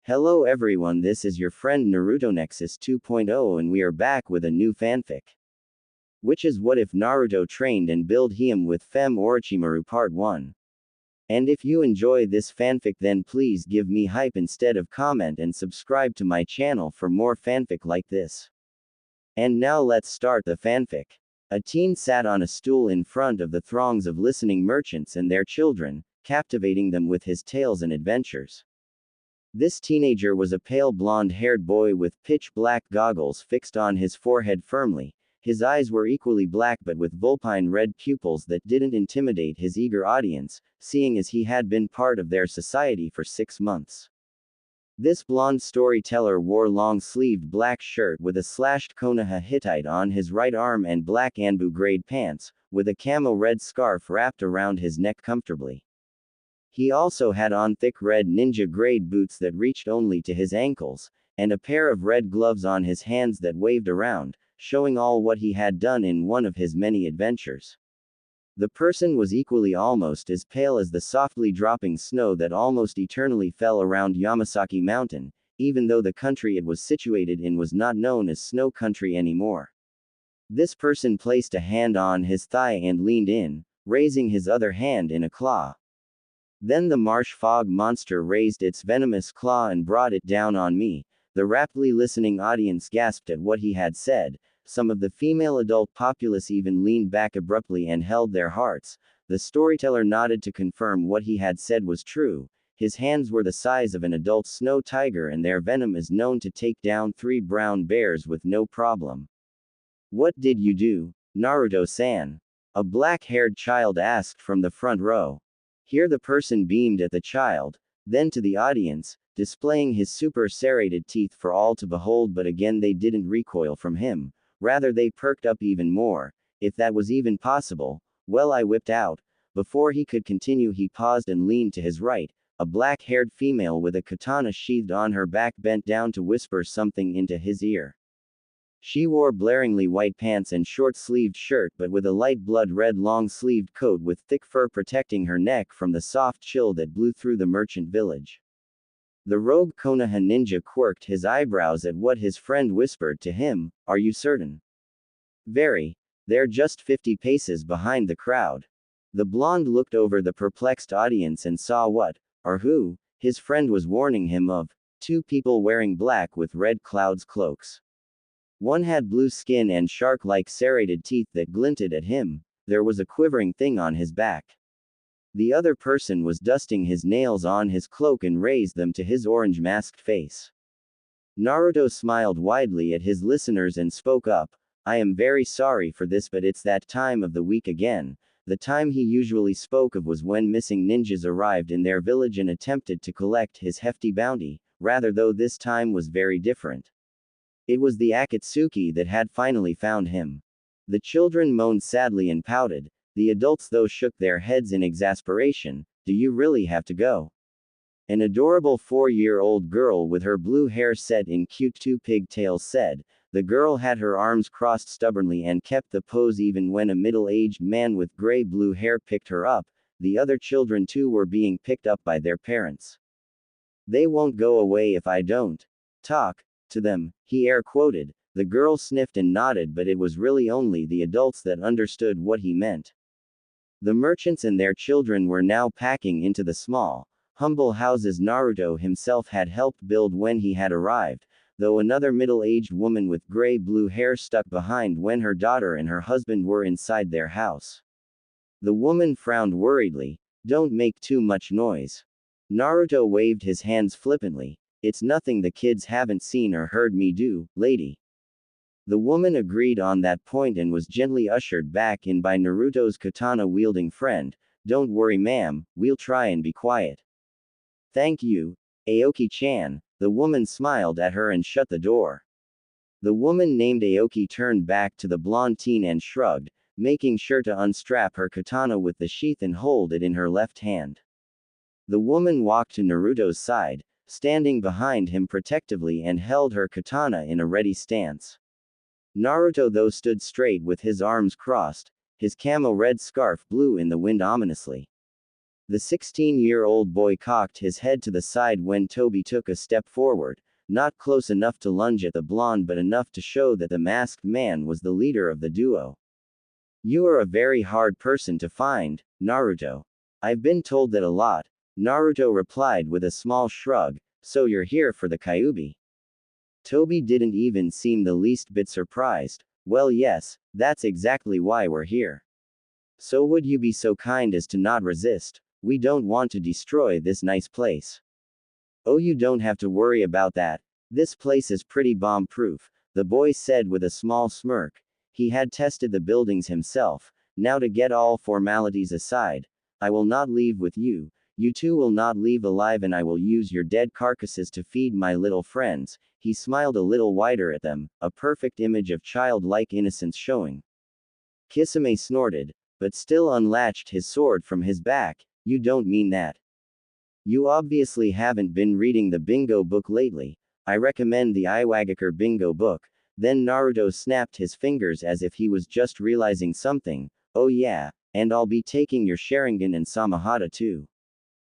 Hello everyone, this is your friend Naruto Nexus 2.0 and we are back with a new fanfic. Which is What If Naruto Trained and Build Haeem with Fem Orachimaru Part 1. And if you enjoy this fanfic then please give me hype instead of comment and subscribe to my channel for more fanfic like this. And now let's start the fanfic. A teen sat on a stool in front of the throngs of listening merchants and their children, captivating them with his tales and adventures. This teenager was a pale blonde-haired boy with pitch-black goggles fixed on his forehead firmly. His eyes were equally black but with vulpine red pupils that didn't intimidate his eager audience, seeing as he had been part of their society for 6 months. This blonde storyteller wore long-sleeved black shirt with a slashed Konoha Hittite on his right arm and black Anbu grade pants, with a camo red scarf wrapped around his neck comfortably. He also had on thick red ninja grade boots that reached only to his ankles, and a pair of red gloves on his hands that waved around, showing all what he had done in one of his many adventures. The person was equally almost as pale as the softly dropping snow that almost eternally fell around Yamasaki Mountain, even though the country it was situated in was not known as snow country anymore. This person placed a hand on his thigh and leaned in, raising his other hand in a claw. Then the marsh fog monster raised its venomous claw and brought it down on me. The raptly listening audience gasped at what he had said. Some of the female adult populace even leaned back abruptly and held their hearts. The storyteller nodded to confirm what he had said was true. His hands were the size of an adult snow tiger and their venom is known to take down 3 brown bears with no problem. What did you do, Naruto-san? A black-haired child asked from the front row. Here the person beamed at the child, then to the audience, displaying his super serrated teeth for all to behold, but again they didn't recoil from him, rather they perked up even more, if that was even possible. Well, I whipped out. Before he could continue he paused and leaned to his right. A black-haired female with a katana sheathed on her back bent down to whisper something into his ear. She wore blaringly white pants and short-sleeved shirt but with a light blood red long-sleeved coat with thick fur protecting her neck from the soft chill that blew through the merchant village. The rogue Konoha ninja quirked his eyebrows at what his friend whispered to him. Are you certain? Very. They're just 50 paces behind the crowd. The blonde looked over the perplexed audience and saw what, or who, his friend was warning him of. 2 people wearing black with red clouds cloaks. One had blue skin and shark-like serrated teeth that glinted at him. There was a quivering thing on his back. The other person was dusting his nails on his cloak and raised them to his orange masked face. Naruto smiled widely at his listeners and spoke up. I am very sorry for this, but it's that time of the week again. The time he usually spoke of was when missing ninjas arrived in their village and attempted to collect his hefty bounty, rather though this time was very different. It was the Akatsuki that had finally found him. The children moaned sadly and pouted. The adults though shook their heads in exasperation. Do you really have to go? An adorable 4-year-old girl with her blue hair set in cute 2 pigtails said. The girl had her arms crossed stubbornly and kept the pose even when a middle-aged man with gray-blue hair picked her up. The other children too were being picked up by their parents. They won't go away if I don't talk to them, he air quoted. The girl sniffed and nodded, but it was really only the adults that understood what he meant. The merchants and their children were now packing into the small, humble houses Naruto himself had helped build when he had arrived, though another middle-aged woman with gray-blue hair stuck behind when her daughter and her husband were inside their house. The woman frowned worriedly. Don't make too much noise. Naruto waved his hands flippantly. It's nothing the kids haven't seen or heard me do, lady. The woman agreed on that point and was gently ushered back in by Naruto's katana-wielding friend. Don't worry ma'am, we'll try and be quiet. Thank you, Aoki-chan. The woman smiled at her and shut the door. The woman named Aoki turned back to the blonde teen and shrugged, making sure to unstrap her katana with the sheath and hold it in her left hand. The woman walked to Naruto's side, standing behind him protectively and held her katana in a ready stance. Naruto though stood straight with his arms crossed, his camo red scarf blew in the wind ominously. The 16-year-old boy cocked his head to the side when Toby took a step forward, not close enough to lunge at the blonde but enough to show that the masked man was the leader of the duo. You are a very hard person to find, Naruto. I've been told that a lot, Naruto replied with a small shrug, so you're here for the Kyuubi. Toby didn't even seem the least bit surprised. Well, yes, that's exactly why we're here. So would you be so kind as to not resist? We don't want to destroy this nice place. Oh, you don't have to worry about that. This place is pretty bomb-proof, the boy said with a small smirk. He had tested the buildings himself. Now to get all formalities aside, I will not leave with you. You two will not leave alive and I will use your dead carcasses to feed my little friends. He smiled a little wider at them, a perfect image of childlike innocence showing. Kisame snorted, but still unlatched his sword from his back. You don't mean that. You obviously haven't been reading the bingo book lately. I recommend the Iwagakure bingo book. Then Naruto snapped his fingers as if he was just realizing something. Oh yeah, and I'll be taking your Sharingan and Samahata too.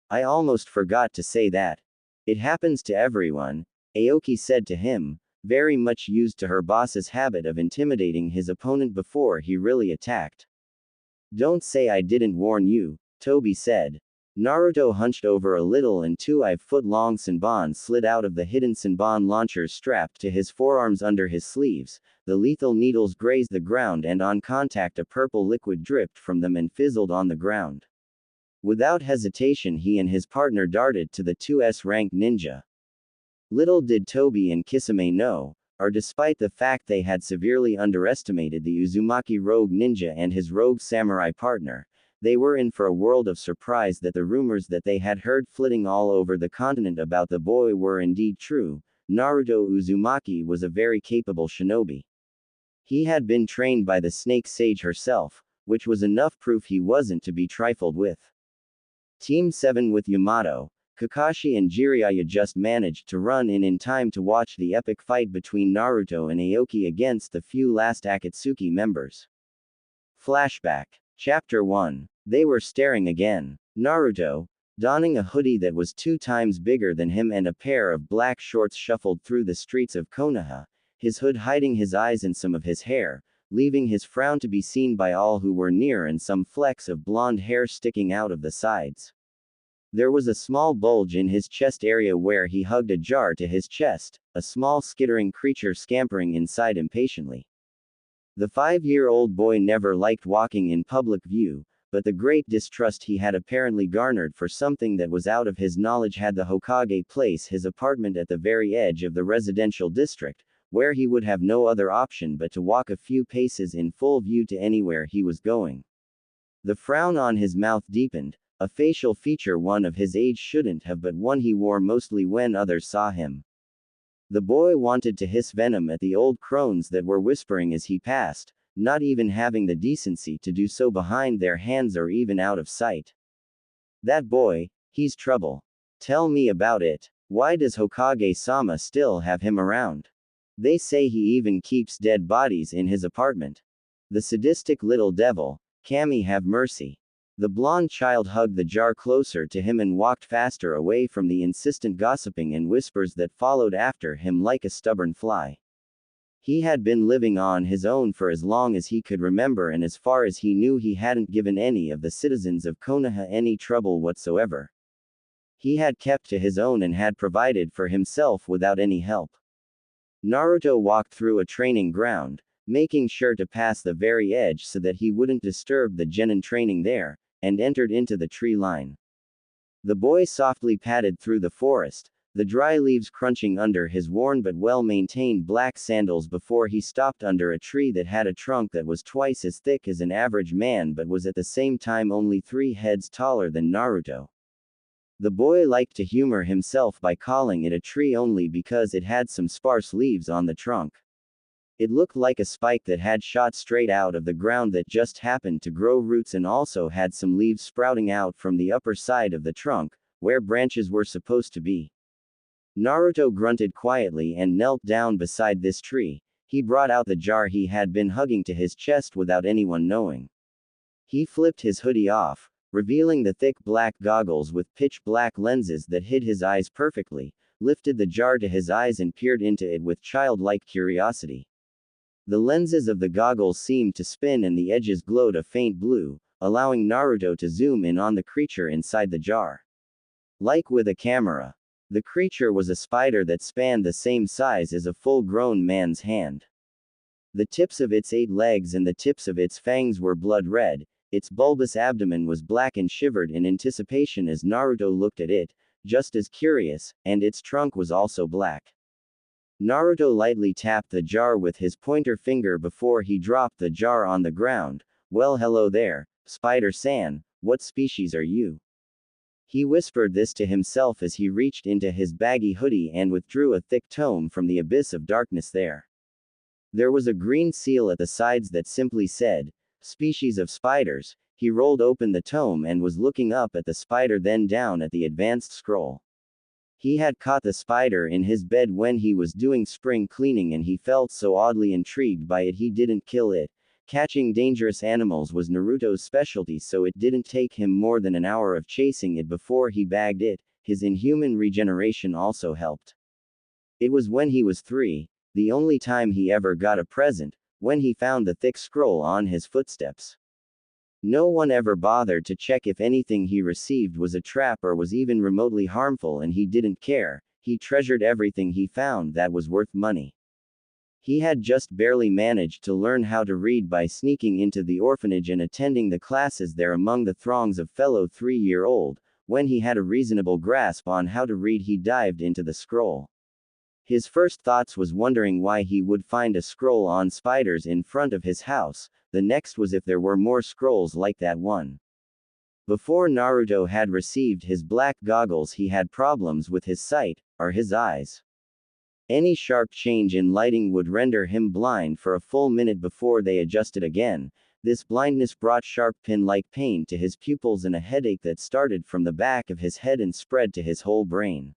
I almost forgot to say that. It happens to everyone, Aoki said to him, very much used to her boss's habit of intimidating his opponent before he really attacked. Don't say I didn't warn you, Toby said. Naruto hunched over a little and 2-foot-long Senbon slid out of the hidden Senbon launchers strapped to his forearms under his sleeves. The lethal needles grazed the ground and on contact a purple liquid dripped from them and fizzled on the ground. Without hesitation he and his partner darted to the 2S-rank ninja. Little did Toby and Kisame know, or despite the fact they had severely underestimated the Uzumaki rogue ninja and his rogue samurai partner, they were in for a world of surprise that the rumors that they had heard flitting all over the continent about the boy were indeed true. Naruto Uzumaki was a very capable shinobi. He had been trained by the Snake Sage herself, which was enough proof he wasn't to be trifled with. Team 7 with Yamato, Kakashi and Jiraiya just managed to run in time to watch the epic fight between Naruto and Aoki against the few last Akatsuki members. Flashback. Chapter 1. They were staring again. Naruto, donning a hoodie that was 2 times bigger than him and a pair of black shorts shuffled through the streets of Konoha, his hood hiding his eyes and some of his hair, leaving his frown to be seen by all who were near and some flecks of blonde hair sticking out of the sides. There was a small bulge in his chest area where he hugged a jar to his chest, a small skittering creature scampering inside impatiently. The 5-year-old boy never liked walking in public view, but the great distrust he had apparently garnered for something that was out of his knowledge had the Hokage place his apartment at the very edge of the residential district, where he would have no other option but to walk a few paces in full view to anywhere he was going. The frown on his mouth deepened, a facial feature one of his age shouldn't have but one he wore mostly when others saw him. The boy wanted to hiss venom at the old crones that were whispering as he passed, not even having the decency to do so behind their hands or even out of sight. That boy, he's trouble. Tell me about it. Why does Hokage-sama still have him around? They say he even keeps dead bodies in his apartment. The sadistic little devil, Kami have mercy. The blonde child hugged the jar closer to him and walked faster away from the insistent gossiping and whispers that followed after him like a stubborn fly. He had been living on his own for as long as he could remember and as far as he knew he hadn't given any of the citizens of Konoha any trouble whatsoever. He had kept to his own and had provided for himself without any help. Naruto walked through a training ground, making sure to pass the very edge so that he wouldn't disturb the genin training there, and entered into the tree line. The boy softly padded through the forest, the dry leaves crunching under his worn but well-maintained black sandals before he stopped under a tree that had a trunk that was twice as thick as an average man but was at the same time only 3 heads taller than Naruto. The boy liked to humor himself by calling it a tree only because it had some sparse leaves on the trunk. It looked like a spike that had shot straight out of the ground that just happened to grow roots and also had some leaves sprouting out from the upper side of the trunk, where branches were supposed to be. Naruto grunted quietly and knelt down beside this tree. He brought out the jar he had been hugging to his chest without anyone knowing. He flipped his hoodie off, revealing the thick black goggles with pitch black lenses that hid his eyes perfectly, lifted the jar to his eyes and peered into it with childlike curiosity. The lenses of the goggles seemed to spin and the edges glowed a faint blue, allowing Naruto to zoom in on the creature inside the jar. Like with a camera. The creature was a spider that spanned the same size as a full-grown man's hand. The tips of its 8 legs and the tips of its fangs were blood red, its bulbous abdomen was black and shivered in anticipation as Naruto looked at it, just as curious, and its trunk was also black. Naruto lightly tapped the jar with his pointer finger before he dropped the jar on the ground. Well, hello there, Spider-san, what species are you? He whispered this to himself as he reached into his baggy hoodie and withdrew a thick tome from the abyss of darkness there. There was a green seal at the sides that simply said, "Species of spiders." He rolled open the tome and was looking up at the spider, then down at the advanced scroll. He had caught the spider in his bed when he was doing spring cleaning and he felt so oddly intrigued by it he didn't kill it. Catching dangerous animals was Naruto's specialty, so it didn't take him more than an hour of chasing it before he bagged it. His inhuman regeneration also helped. It was when he was 3, the only time he ever got a present, when he found the thick scroll on his footsteps. No one ever bothered to check if anything he received was a trap or was even remotely harmful, and he didn't care. He treasured everything he found that was worth money. He had just barely managed to learn how to read by sneaking into the orphanage and attending the classes there among the throngs of fellow 3-year-old. When he had a reasonable grasp on how to read, he dived into the scroll. His first thoughts was wondering why he would find a scroll on spiders in front of his house. The next was if there were more scrolls like that one. Before Naruto had received his black goggles, he had problems with his sight, or his eyes. Any sharp change in lighting would render him blind for a full minute before they adjusted again. This blindness brought sharp pin-like pain to his pupils and a headache that started from the back of his head and spread to his whole brain.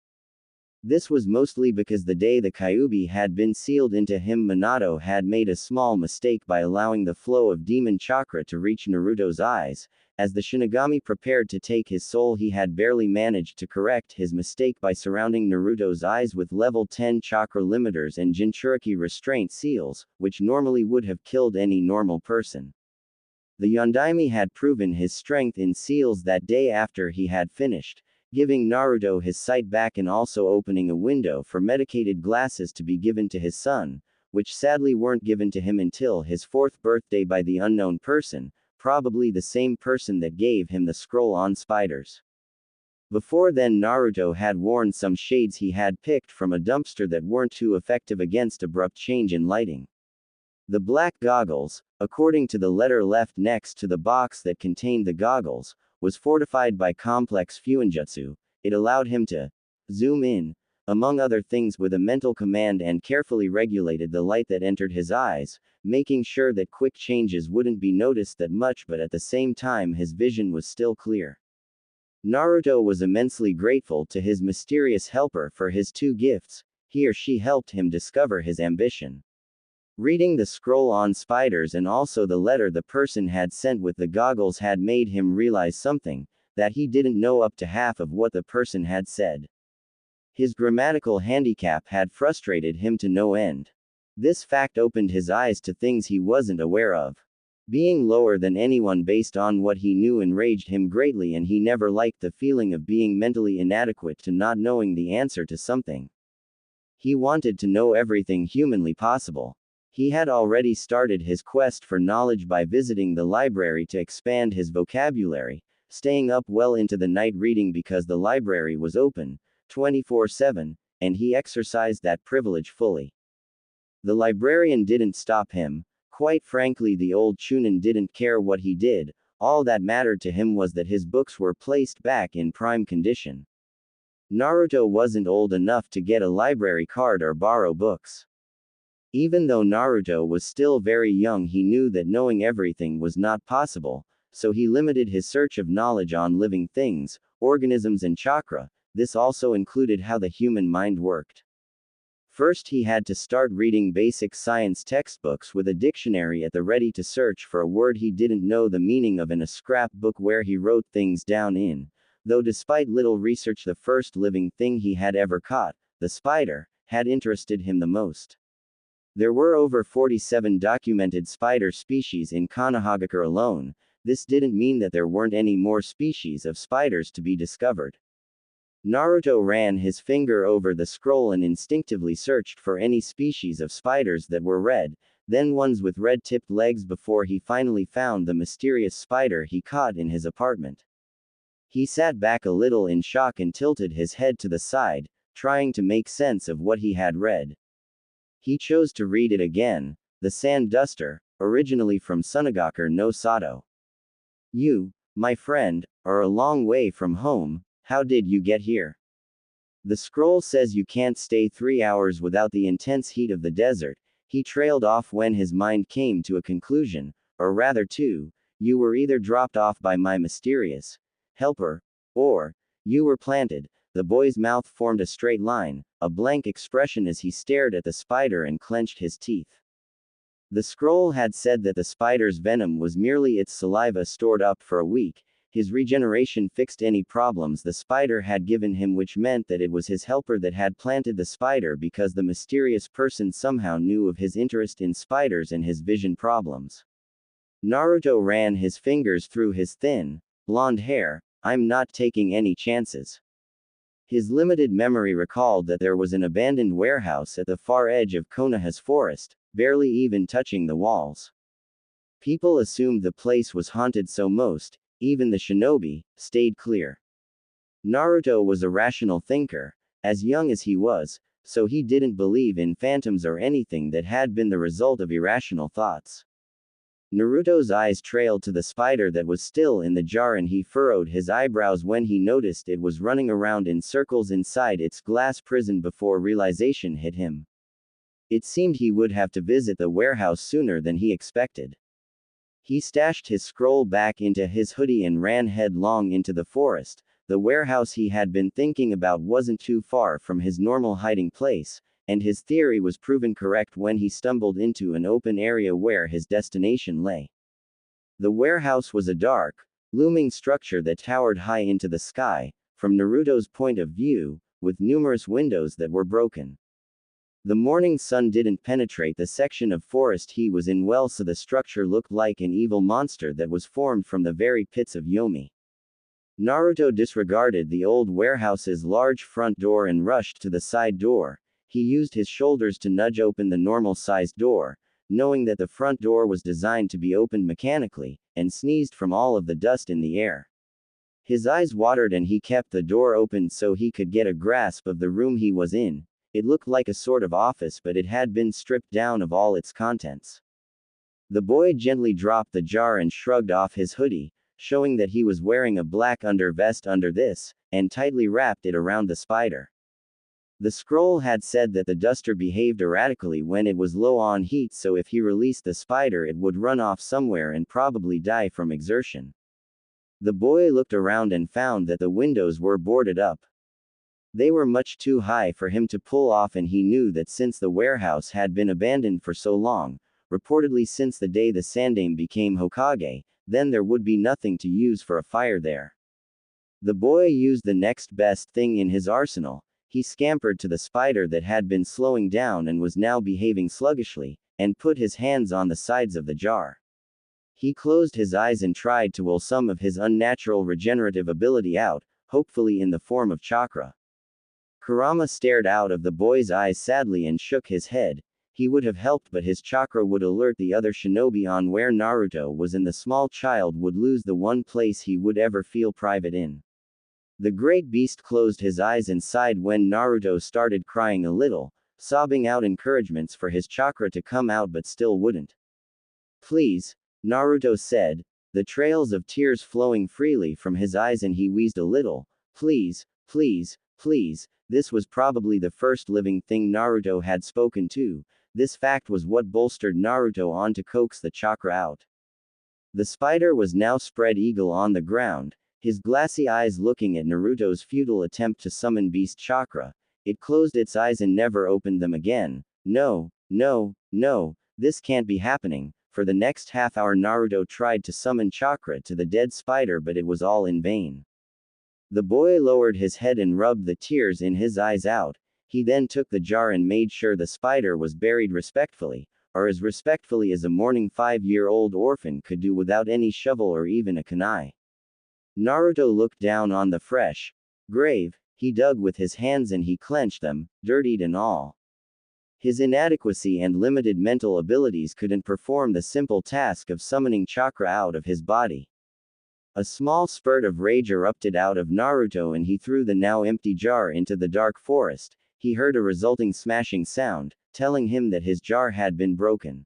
This was mostly because the day the Kyuubi had been sealed into him, Minato had made a small mistake by allowing the flow of demon chakra to reach Naruto's eyes. As the Shinigami prepared to take his soul, he had barely managed to correct his mistake by surrounding Naruto's eyes with level 10 chakra limiters and Jinchuriki restraint seals, which normally would have killed any normal person. The Yondaime had proven his strength in seals that day after he had finished, giving Naruto his sight back and also opening a window for medicated glasses to be given to his son, which sadly weren't given to him until his 4th birthday by the unknown person, probably the same person that gave him the scroll on spiders. Before then, Naruto had worn some shades he had picked from a dumpster that weren't too effective against abrupt change in lighting. The black goggles, according to the letter left next to the box that contained the goggles, was fortified by complex fuinjutsu. It allowed him to zoom in, among other things, with a mental command, and carefully regulated the light that entered his eyes, making sure that quick changes wouldn't be noticed that much, but at the same time his vision was still clear. Naruto was immensely grateful to his mysterious helper for his 2 gifts. He or she helped him discover his ambition. Reading the scroll on spiders and also the letter the person had sent with the goggles had made him realize something, that he didn't know up to half of what the person had said. His grammatical handicap had frustrated him to no end. This fact opened his eyes to things he wasn't aware of. Being lower than anyone based on what he knew enraged him greatly, and he never liked the feeling of being mentally inadequate to not knowing the answer to something. He wanted to know everything humanly possible. He had already started his quest for knowledge by visiting the library to expand his vocabulary, staying up well into the night reading because the library was open 24/7, and he exercised that privilege fully. The librarian didn't stop him. Quite frankly, the old Chunin didn't care what he did. All that mattered to him was that his books were placed back in prime condition. Naruto wasn't old enough to get a library card or borrow books. Even though Naruto was still very young, he knew that knowing everything was not possible, so he limited his search of knowledge on living things, organisms and chakra. This also included how the human mind worked. First, he had to start reading basic science textbooks with a dictionary at the ready to search for a word he didn't know the meaning of in a scrapbook where he wrote things down in. Though despite little research, the first living thing he had ever caught, the spider, had interested him the most. There were over 47 documented spider species in Kanahagakure alone. This didn't mean that there weren't any more species of spiders to be discovered. Naruto ran his finger over the scroll and instinctively searched for any species of spiders that were red, then ones with red-tipped legs before he finally found the mysterious spider he caught in his apartment. He sat back a little in shock and tilted his head to the side, trying to make sense of what he had read. He chose to read it again. The sand duster, originally from Sunagakure no Sato. You, my friend, are a long way from home. How did you get here? The scroll says you can't stay 3 hours without the intense heat of the desert. He trailed off when his mind came to a conclusion, or rather two. You were either dropped off by my mysterious helper, or you were planted. The boy's mouth formed a straight line, a blank expression as he stared at the spider and clenched his teeth. The scroll had said that the spider's venom was merely its saliva stored up for a week. His regeneration fixed any problems the spider had given him, which meant that it was his helper that had planted the spider because the mysterious person somehow knew of his interest in spiders and his vision problems. Naruto ran his fingers through his thin, blonde hair. I'm not taking any chances. His limited memory recalled that there was an abandoned warehouse at the far edge of Konoha's forest, barely even touching the walls. People assumed the place was haunted, so most, even the shinobi, stayed clear. Naruto was a rational thinker, as young as he was, so he didn't believe in phantoms or anything that had been the result of irrational thoughts. Naruto's eyes trailed to the spider that was still in the jar, and he furrowed his eyebrows when he noticed it was running around in circles inside its glass prison before realization hit him. It seemed he would have to visit the warehouse sooner than he expected. He stashed his scroll back into his hoodie and ran headlong into the forest. The warehouse he had been thinking about wasn't too far from his normal hiding place, and his theory was proven correct when he stumbled into an open area where his destination lay. The warehouse was a dark, looming structure that towered high into the sky, from Naruto's point of view, with numerous windows that were broken. The morning sun didn't penetrate the section of forest he was in well, so the structure looked like an evil monster that was formed from the very pits of Yomi. Naruto disregarded the old warehouse's large front door and rushed to the side door. He used his shoulders to nudge open the normal-sized door, knowing that the front door was designed to be opened mechanically, and sneezed from all of the dust in the air. His eyes watered and he kept the door open so he could get a grasp of the room he was in. It looked like a sort of office, but it had been stripped down of all its contents. The boy gently dropped the jar and shrugged off his hoodie, showing that he was wearing a black undervest under this, and tightly wrapped it around the spider. The scroll had said that the duster behaved erratically when it was low on heat, so if he released the spider it would run off somewhere and probably die from exertion. The boy looked around and found that the windows were boarded up. They were much too high for him to pull off, and he knew that since the warehouse had been abandoned for so long, reportedly since the day the Sandaime became Hokage, then there would be nothing to use for a fire there. The boy used the next best thing in his arsenal. He scampered to the spider that had been slowing down and was now behaving sluggishly, and put his hands on the sides of the jar. He closed his eyes and tried to will some of his unnatural regenerative ability out, hopefully in the form of chakra. Kurama stared out of the boy's eyes sadly and shook his head. He would have helped, but his chakra would alert the other shinobi on where Naruto was, and the small child would lose the one place he would ever feel private in. The great beast closed his eyes and sighed when Naruto started crying a little, sobbing out encouragements for his chakra to come out but still wouldn't. Please, Naruto said, the trails of tears flowing freely from his eyes, and he wheezed a little. Please, please, please. This was probably the first living thing Naruto had spoken to. This fact was what bolstered Naruto on to coax the chakra out. The spider was now spread eagle on the ground, his glassy eyes looking at Naruto's futile attempt to summon beast chakra. It closed its eyes and never opened them again. No, no, no, this can't be happening. For the next half hour Naruto tried to summon chakra to the dead spider, but it was all in vain. The boy lowered his head and rubbed the tears in his eyes out. He then took the jar and made sure the spider was buried respectfully, or as respectfully as a mourning 5-year-old orphan could do without any shovel or even a kunai. Naruto looked down on the fresh grave. He dug with his hands and he clenched them, dirtied and all. His inadequacy and limited mental abilities couldn't perform the simple task of summoning chakra out of his body. A small spurt of rage erupted out of Naruto and he threw the now empty jar into the dark forest. He heard a resulting smashing sound, telling him that his jar had been broken.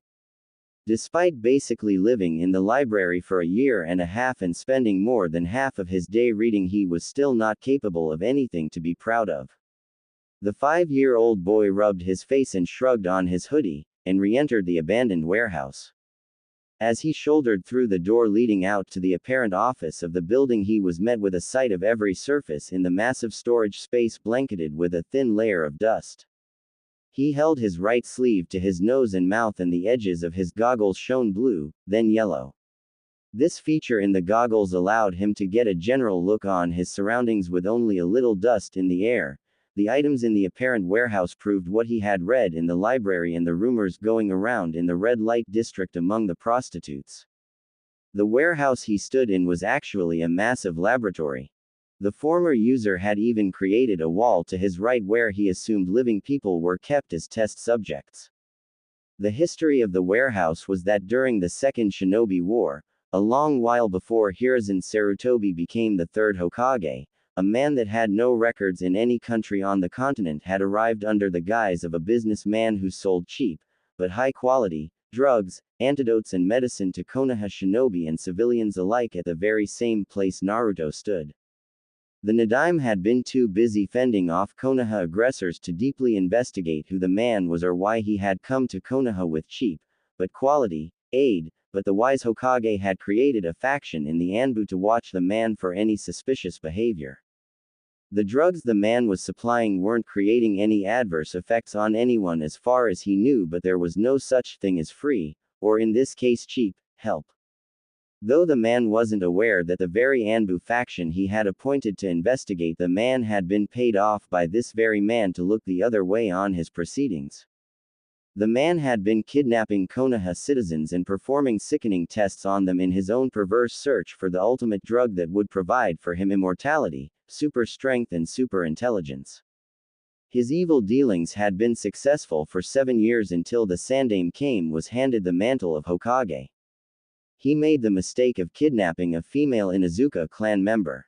Despite basically living in the library for a year and a half and spending more than half of his day reading, he was still not capable of anything to be proud of. The 5-year-old boy rubbed his face and shrugged on his hoodie, and re-entered the abandoned warehouse. As he shouldered through the door leading out to the apparent office of the building, he was met with a sight of every surface in the massive storage space blanketed with a thin layer of dust. He held his right sleeve to his nose and mouth and the edges of his goggles shone blue, then yellow. This feature in the goggles allowed him to get a general look on his surroundings with only a little dust in the air. The items in the apparent warehouse proved what he had read in the library and the rumors going around in the red light district among the prostitutes. The warehouse he stood in was actually a massive laboratory. The former user had even created a wall to his right where he assumed living people were kept as test subjects. The history of the warehouse was that during the Second Shinobi War, a long while before Hiruzen Sarutobi became the third Hokage, a man that had no records in any country on the continent had arrived under the guise of a businessman who sold cheap, but high-quality, drugs, antidotes and medicine to Konoha shinobi and civilians alike at the very same place Naruto stood. The Nadaime had been too busy fending off Konoha aggressors to deeply investigate who the man was or why he had come to Konoha with cheap, but quality, aid, but the wise Hokage had created a faction in the Anbu to watch the man for any suspicious behavior. The drugs the man was supplying weren't creating any adverse effects on anyone as far as he knew, but there was no such thing as free, or in this case cheap, help. Though the man wasn't aware that the very Anbu faction he had appointed to investigate the man had been paid off by this very man to look the other way on his proceedings. The man had been kidnapping Konoha citizens and performing sickening tests on them in his own perverse search for the ultimate drug that would provide for him immortality, super strength and super intelligence. His evil dealings had been successful for 7 years until the Sandaime came was handed the mantle of Hokage. He made the mistake of kidnapping a female Inuzuka clan member.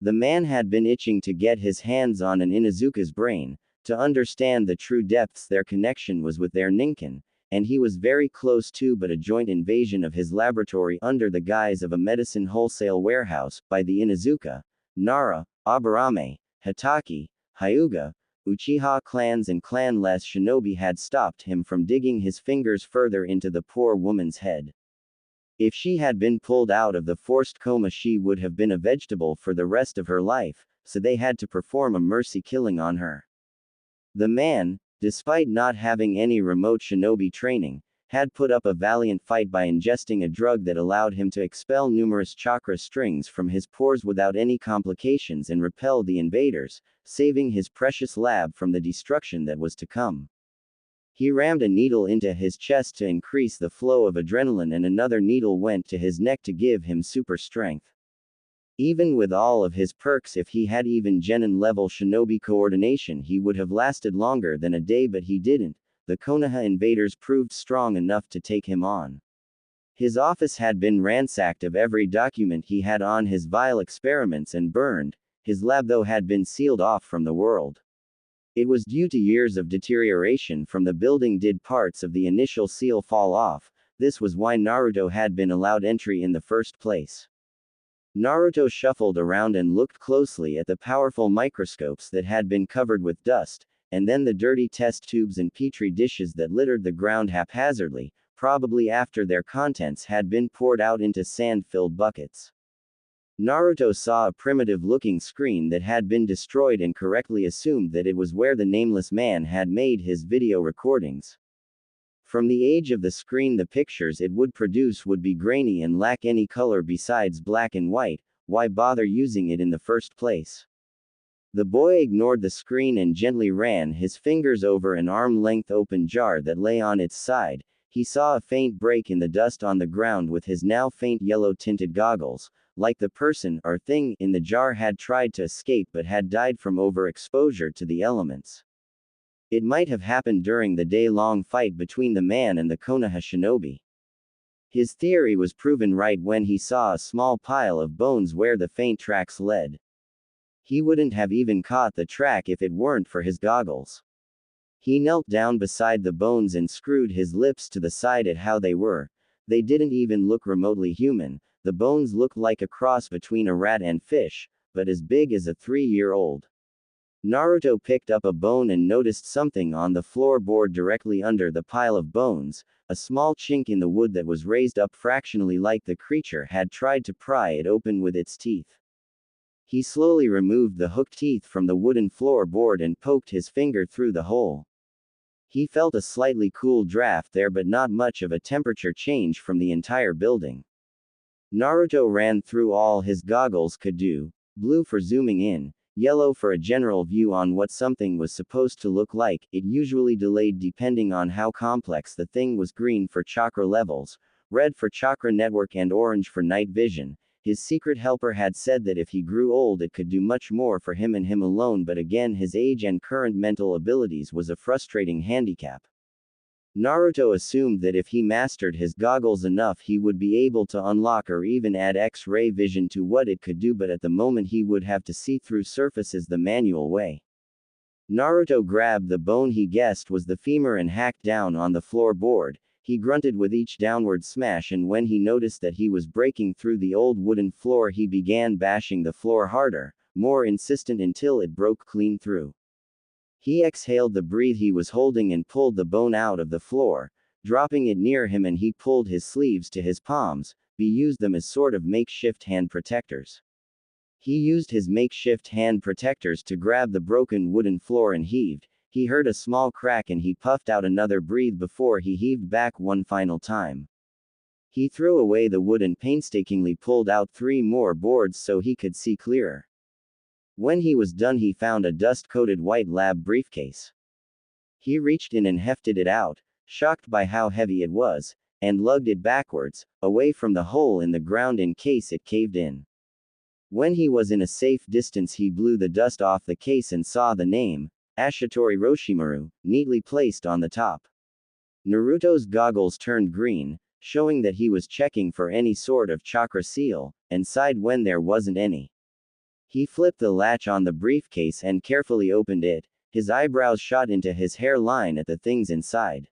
The man had been itching to get his hands on an Inuzuka's brain, to understand the true depths their connection was with their ninkin, and he was very close to but a joint invasion of his laboratory under the guise of a medicine wholesale warehouse, by the Inuzuka, Nara, Aburame, Hitaki, Hyuga, Uchiha clans and clanless shinobi had stopped him from digging his fingers further into the poor woman's head. If she had been pulled out of the forced coma, she would have been a vegetable for the rest of her life, so they had to perform a mercy killing on her. The man, despite not having any remote shinobi training, had put up a valiant fight by ingesting a drug that allowed him to expel numerous chakra strings from his pores without any complications and repel the invaders, saving his precious lab from the destruction that was to come. He rammed a needle into his chest to increase the flow of adrenaline and another needle went to his neck to give him super strength. Even with all of his perks, if he had even genin-level shinobi coordination, he would have lasted longer than a day, but he didn't. The Konoha invaders proved strong enough to take him on. His office had been ransacked of every document he had on his vile experiments and burned. His lab, though, had been sealed off from the world. It was due to years of deterioration from the building did parts of the initial seal fall off. This was why Naruto had been allowed entry in the first place. Naruto shuffled around and looked closely at the powerful microscopes that had been covered with dust, and then the dirty test tubes and petri dishes that littered the ground haphazardly, probably after their contents had been poured out into sand-filled buckets. Naruto saw a primitive-looking screen that had been destroyed and correctly assumed that it was where the nameless man had made his video recordings. From the age of the screen, the pictures it would produce would be grainy and lack any color besides black and white. Why bother using it in the first place? The boy ignored the screen and gently ran his fingers over an arm-length open jar that lay on its side. He saw a faint break in the dust on the ground with his now faint yellow-tinted goggles, like the person or thing in the jar had tried to escape but had died from overexposure to the elements. It might have happened during the day-long fight between the man and the Konoha shinobi. His theory was proven right when he saw a small pile of bones where the faint tracks led. He wouldn't have even caught the track if it weren't for his goggles. He knelt down beside the bones and screwed his lips to the side at how they were. They didn't even look remotely human. The bones looked like a cross between a rat and fish, but as big as a 3-year-old. Naruto picked up a bone and noticed something on the floorboard directly under the pile of bones, a small chink in the wood that was raised up fractionally like the creature had tried to pry it open with its teeth. He slowly removed the hooked teeth from the wooden floorboard and poked his finger through the hole. He felt a slightly cool draft there but not much of a temperature change from the entire building. Naruto ran through all his goggles could do, blue for zooming in, yellow for a general view on what something was supposed to look like, it usually delayed depending on how complex the thing was, green for chakra levels, red for chakra network and orange for night vision. His secret helper had said that if he grew old it could do much more for him and him alone, but again his age and current mental abilities was a frustrating handicap. Naruto assumed that if he mastered his goggles enough he would be able to unlock or even add X-ray vision to what it could do, but at the moment he would have to see through surfaces the manual way. Naruto grabbed the bone he guessed was the femur and hacked down on the floorboard. He grunted with each downward smash, and when he noticed that he was breaking through the old wooden floor he began bashing the floor harder, more insistent until it broke clean through. He exhaled the breath he was holding and pulled the bone out of the floor, dropping it near him, and he pulled his sleeves to his palms, used them as sort of makeshift hand protectors. He used his makeshift hand protectors to grab the broken wooden floor and heaved. He heard a small crack and he puffed out another breath before he heaved back one final time. He threw away the wood and painstakingly pulled out 3 more boards so he could see clearer. When he was done he found a dust-coated white lab briefcase. He reached in and hefted it out, shocked by how heavy it was, and lugged it backwards, away from the hole in the ground in case it caved in. When he was in a safe distance he blew the dust off the case and saw the name, Orachimaru, neatly placed on the top. Naruto's goggles turned green, showing that he was checking for any sort of chakra seal, and sighed when there wasn't any. He flipped the latch on the briefcase and carefully opened it. His eyebrows shot into his hairline at the things inside.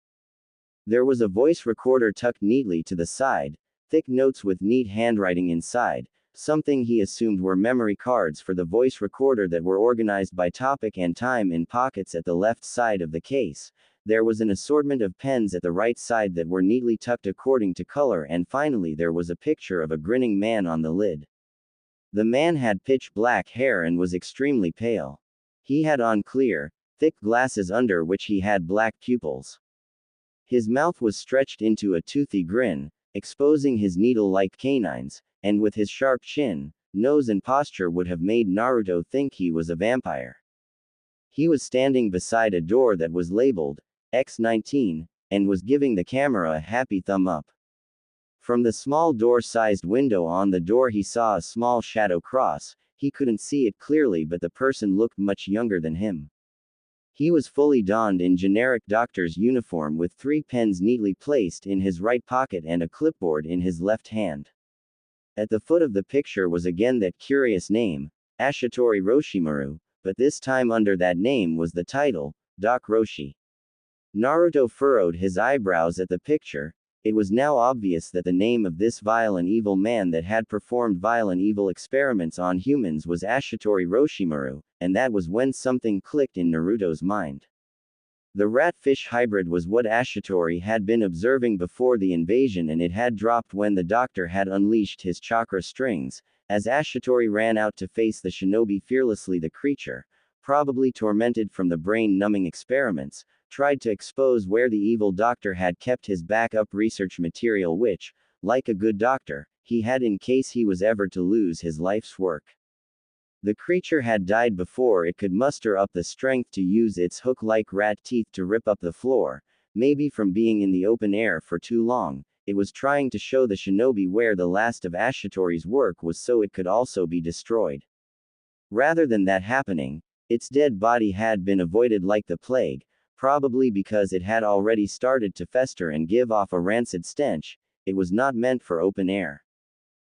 There was a voice recorder tucked neatly to the side, thick notes with neat handwriting inside, something he assumed were memory cards for the voice recorder that were organized by topic and time in pockets at the left side of the case. There was an assortment of pens at the right side that were neatly tucked according to color, and finally there was a picture of a grinning man on the lid. The man had pitch black hair and was extremely pale. He had on clear, thick glasses under which he had black pupils. His mouth was stretched into a toothy grin, exposing his needle-like canines, and with his sharp chin, nose and posture would have made Naruto think he was a vampire. He was standing beside a door that was labeled X19, and was giving the camera a happy thumb up. From the small door-sized window on the door he saw a small shadow cross. He couldn't see it clearly, but the person looked much younger than him. He was fully donned in generic doctor's uniform with 3 pens neatly placed in his right pocket and a clipboard in his left hand. At the foot of the picture was again that curious name, Orachimaru, but this time under that name was the title, Doc Roshi. Naruto furrowed his eyebrows at the picture. It was now obvious that the name of this vile and evil man that had performed vile and evil experiments on humans was Orachimaru, and that was when something clicked in Naruto's mind. The rat-fish hybrid was what Ashitori had been observing before the invasion, and it had dropped when the doctor had unleashed his chakra strings. As Ashitori ran out to face the shinobi fearlessly, the creature, probably tormented from the brain-numbing experiments, tried to expose where the evil doctor had kept his backup research material which, like a good doctor, he had in case he was ever to lose his life's work. The creature had died before it could muster up the strength to use its hook-like rat teeth to rip up the floor, maybe from being in the open air for too long. It was trying to show the shinobi where the last of Ashitori's work was so it could also be destroyed. Rather than that happening, its dead body had been avoided like the plague, probably because it had already started to fester and give off a rancid stench. It was not meant for open air.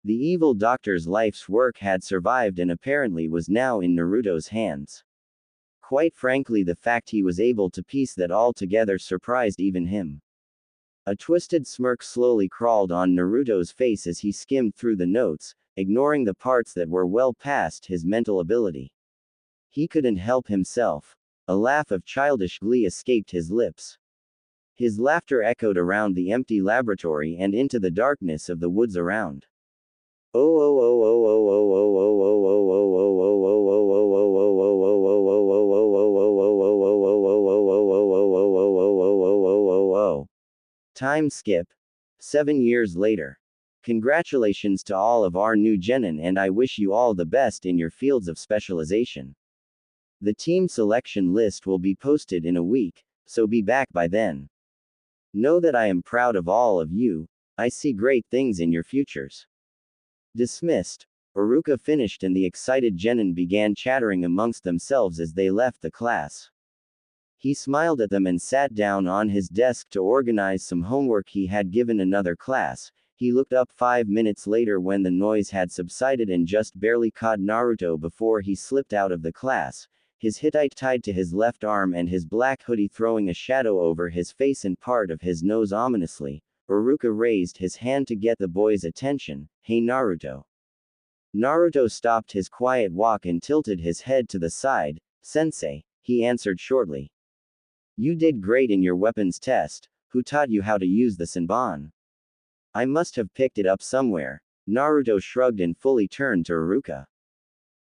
The evil doctor's life's work had survived and apparently was now in Naruto's hands. Quite frankly, the fact he was able to piece that all together surprised even him. A twisted smirk slowly crawled on Naruto's face as he skimmed through the notes, ignoring the parts that were well past his mental ability. He couldn't help himself. A laugh of childish glee escaped his lips. His laughter echoed around the empty laboratory and into the darkness of the woods around. Time skip. 7 years later. Congratulations to all of our new genin and I wish you all the best in your fields of specialization. The team selection list will be posted in a week, so be back by then. Know that I am proud of all of you. I see great things in your futures. Dismissed. Iruka finished and the excited genin began chattering amongst themselves as they left the class. He smiled at them and sat down on his desk to organize some homework he had given another class. He looked up 5 minutes later when the noise had subsided and just barely caught Naruto before he slipped out of the class, his Hittite tied to his left arm and his black hoodie throwing a shadow over his face and part of his nose ominously. Iruka raised his hand to get the boy's attention. Hey Naruto. Naruto stopped his quiet walk and tilted his head to the side. Sensei, he answered shortly. You did great in your weapons test. Who taught you how to use the Senbon? I must have picked it up somewhere. Naruto shrugged and fully turned to Iruka.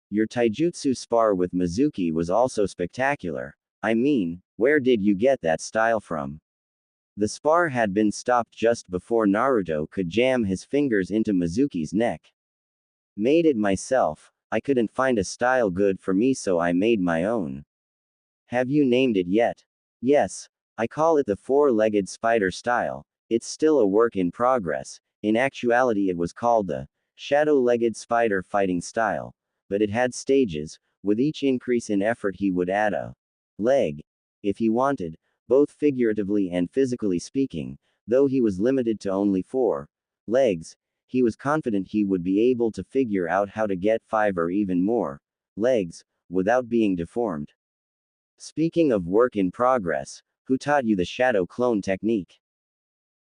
Your taijutsu spar with Mizuki was also spectacular. I mean, where did you get that style from? The spar had been stopped just before Naruto could jam his fingers into Mizuki's neck. Made it myself. I couldn't find a style good for me so I made my own. Have you named it yet? Yes. I call it the four-legged spider style. It's still a work in progress. In actuality it was called the shadow-legged spider fighting style. But it had stages. With each increase in effort he would add a leg. If he wanted. Both figuratively and physically speaking, though he was limited to only 4 legs, he was confident he would be able to figure out how to get 5 or even more legs, without being deformed. Speaking of work in progress, who taught you the shadow clone technique?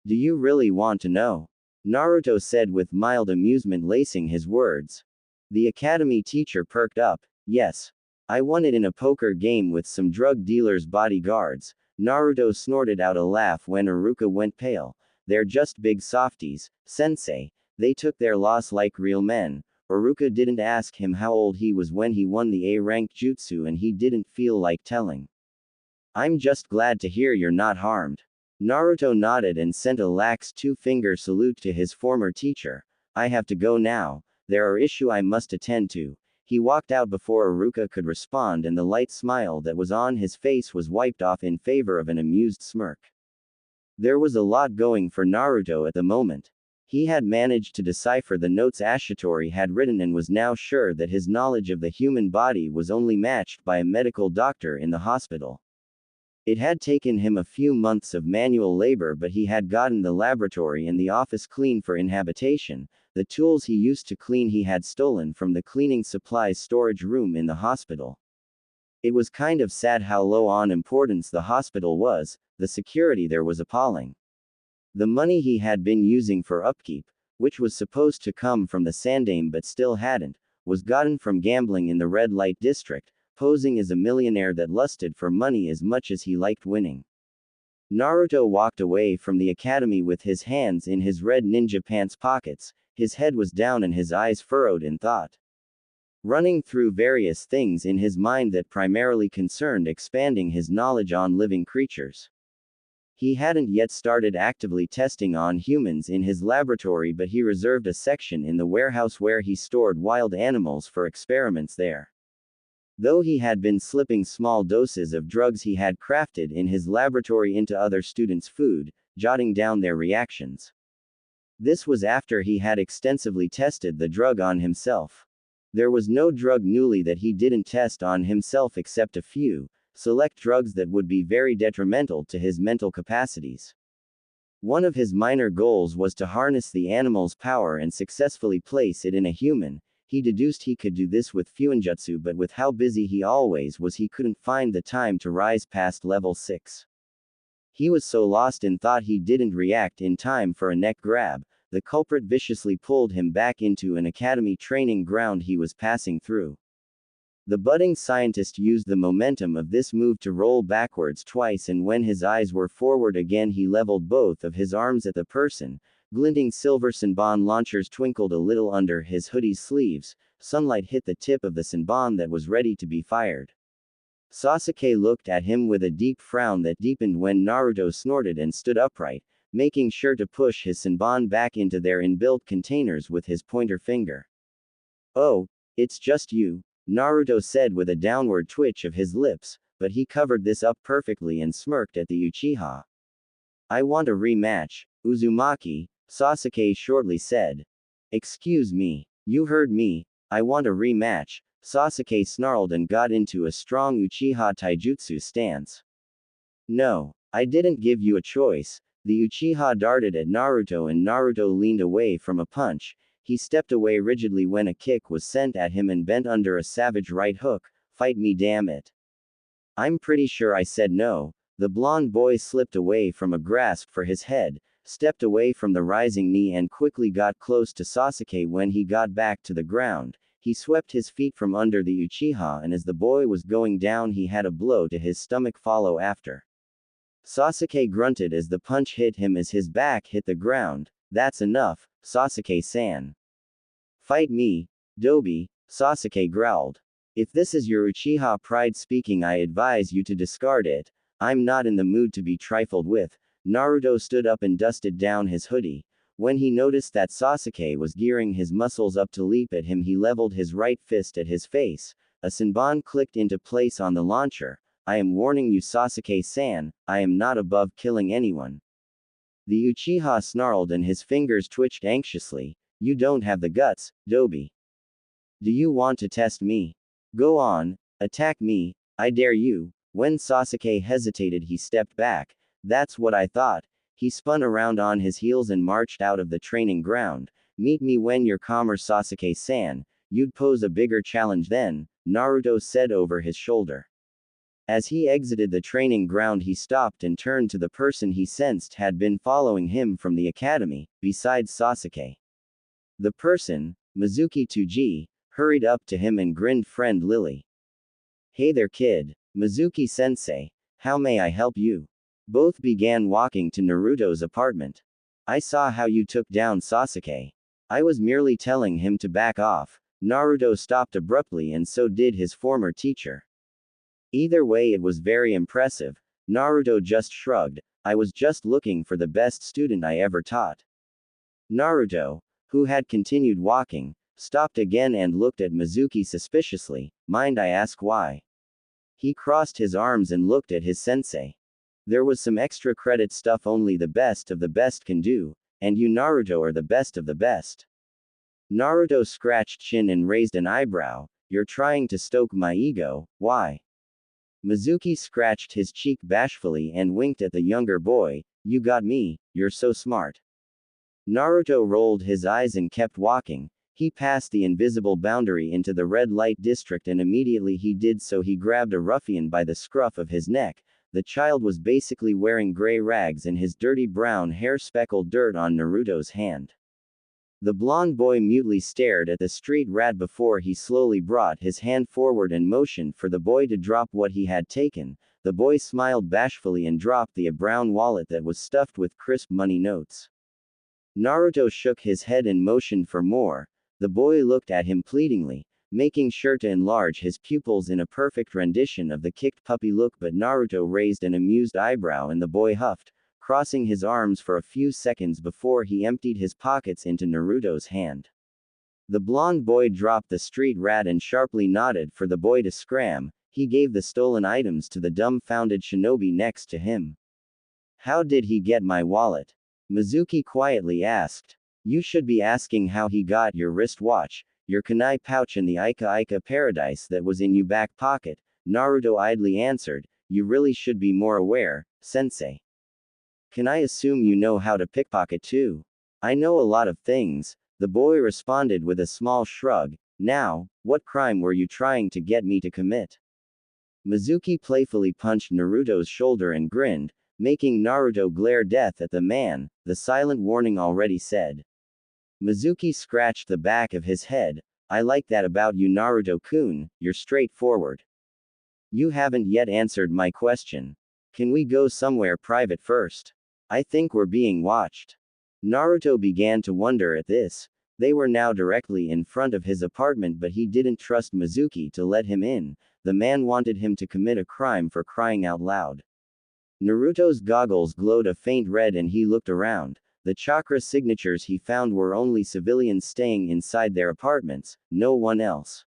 Do you really want to know? Naruto said with mild amusement lacing his words. The academy teacher perked up. Yes. I won it in a poker game with some drug dealers' bodyguards. Naruto snorted out a laugh when Iruka went pale. They're just big softies, sensei. They took their loss like real men. Iruka didn't ask him how old he was when he won the A-rank jutsu and he didn't feel like telling. I'm just glad to hear you're not harmed. Naruto nodded and sent a lax 2-finger salute to his former teacher. I have to go now. There are issues I must attend to. He walked out before Iruka could respond and the light smile that was on his face was wiped off in favor of an amused smirk. There was a lot going for Naruto at the moment. He had managed to decipher the notes Ashitori had written and was now sure that his knowledge of the human body was only matched by a medical doctor in the hospital. It had taken him a few months of manual labor, but he had gotten the laboratory and the office clean for inhabitation. The tools he used to clean he had stolen from the cleaning supplies storage room in the hospital. It was kind of sad how low on importance the hospital was. The security there was appalling. The money he had been using for upkeep, which was supposed to come from the Sandaime but still hadn't, was gotten from gambling in the red light district, posing as a millionaire that lusted for money as much as he liked winning. Naruto walked away from the academy with his hands in his red ninja pants pockets. His head was down and his eyes furrowed in thought. Running through various things in his mind that primarily concerned expanding his knowledge on living creatures. He hadn't yet started actively testing on humans in his laboratory, but he reserved a section in the warehouse where he stored wild animals for experiments there. Though he had been slipping small doses of drugs he had crafted in his laboratory into other students' food, jotting down their reactions. This was after he had extensively tested the drug on himself. There was no drug newly that he didn't test on himself except a few select drugs that would be very detrimental to his mental capacities. One of his minor goals was to harness the animal's power and successfully place it in a human. He deduced he could do this with Fuinjutsu, but with how busy he always was, he couldn't find the time to rise past level 6. He was so lost in thought he didn't react in time for a neck grab. The culprit viciously pulled him back into an academy training ground he was passing through. The budding scientist used the momentum of this move to roll backwards twice, and when his eyes were forward again he leveled both of his arms at the person. Glinting silver Senbon launchers twinkled a little under his hoodie's sleeves. Sunlight hit the tip of the Senbon that was ready to be fired. Sasuke looked at him with a deep frown that deepened when Naruto snorted and stood upright, making sure to push his Senbon back into their inbuilt containers with his pointer finger. "Oh, it's just you," Naruto said with a downward twitch of his lips, but he covered this up perfectly and smirked at the Uchiha. "I want a rematch, Uzumaki," Sasuke shortly said. "Excuse me. You heard me. I want a rematch," Sasuke snarled and got into a strong Uchiha taijutsu stance. "No, I didn't give you a choice." The Uchiha darted at Naruto and Naruto leaned away from a punch. He stepped away rigidly when a kick was sent at him and bent under a savage right hook. "Fight me, damn it." "I'm pretty sure I said no." The blonde boy slipped away from a grasp for his head, stepped away from the rising knee and quickly got close to Sasuke. When he got back to the ground, he swept his feet from under the Uchiha, and as the boy was going down he had a blow to his stomach follow after. Sasuke grunted as the punch hit him as his back hit the ground. "That's enough, Sasuke-san." "Fight me, Dobi," Sasuke growled. "If this is your Uchiha pride speaking, I advise you to discard it. I'm not in the mood to be trifled with." Naruto stood up and dusted down his hoodie. When he noticed that Sasuke was gearing his muscles up to leap at him, he leveled his right fist at his face. A Senbon clicked into place on the launcher. "I am warning you, Sasuke-san, I am not above killing anyone." The Uchiha snarled and his fingers twitched anxiously. "You don't have the guts, Dobi. Do you want to test me? Go on, attack me, I dare you." When Sasuke hesitated, he stepped back. "That's what I thought." He spun around on his heels and marched out of the training ground. "Meet me when you're calmer, Sasuke-san. You'd pose a bigger challenge then," Naruto said over his shoulder. As he exited the training ground, he stopped and turned to the person he sensed had been following him from the academy, besides Sasuke. The person, Mizuki Tsuji, hurried up to him and grinned. "Friend Lily." "Hey there, kid. Mizuki-sensei. How may I help you?" Both began walking to Naruto's apartment. "I saw how you took down Sasuke. I was merely telling him to back off." Naruto stopped abruptly, and so did his former teacher. "Either way, it was very impressive." Naruto just shrugged. "I was just looking for the best student I ever taught." Naruto, who had continued walking, stopped again and looked at Mizuki suspiciously. "Mind I ask why?" He crossed his arms and looked at his sensei. "There was some extra credit stuff only the best of the best can do, and you, Naruto, are the best of the best." Naruto scratched chin and raised an eyebrow. "You're trying to stoke my ego, why?" Mizuki scratched his cheek bashfully and winked at the younger boy. "You got me, you're so smart." Naruto rolled his eyes and kept walking. He passed the invisible boundary into the red light district, and immediately he did so he grabbed a ruffian by the scruff of his neck. The child was basically wearing gray rags and his dirty brown hair speckled dirt on Naruto's hand. The blonde boy mutely stared at the street rat before he slowly brought his hand forward and motioned for the boy to drop what he had taken. The boy smiled bashfully and dropped the brown wallet that was stuffed with crisp money notes. Naruto shook his head and motioned for more. The boy looked at him pleadingly, making sure to enlarge his pupils in a perfect rendition of the kicked puppy look, but Naruto raised an amused eyebrow and the boy huffed, crossing his arms for a few seconds before he emptied his pockets into Naruto's hand. The blonde boy dropped the street rat and sharply nodded for the boy to scram. He gave the stolen items to the dumbfounded shinobi next to him. How did he get my wallet? Mizuki quietly asked. You should be asking how he got your wristwatch, your kunai pouch and the Ika Ika paradise that was in your back pocket, Naruto idly answered. You really should be more aware, sensei. Can I assume you know how to pickpocket too? I know a lot of things, the boy responded with a small shrug. Now, what crime were you trying to get me to commit? Mizuki playfully punched Naruto's shoulder and grinned, making Naruto glare death at the man, the silent warning already said. Mizuki scratched the back of his head. I like that about you, Naruto-kun, you're straightforward. You haven't yet answered my question. Can we go somewhere private first? I think we're being watched. Naruto began to wonder at this. They were now directly in front of his apartment, but he didn't trust Mizuki to let him in. The man wanted him to commit a crime, for crying out loud. Naruto's goggles glowed a faint red and he looked around. The chakra signatures he found were only civilians staying inside their apartments, no one else.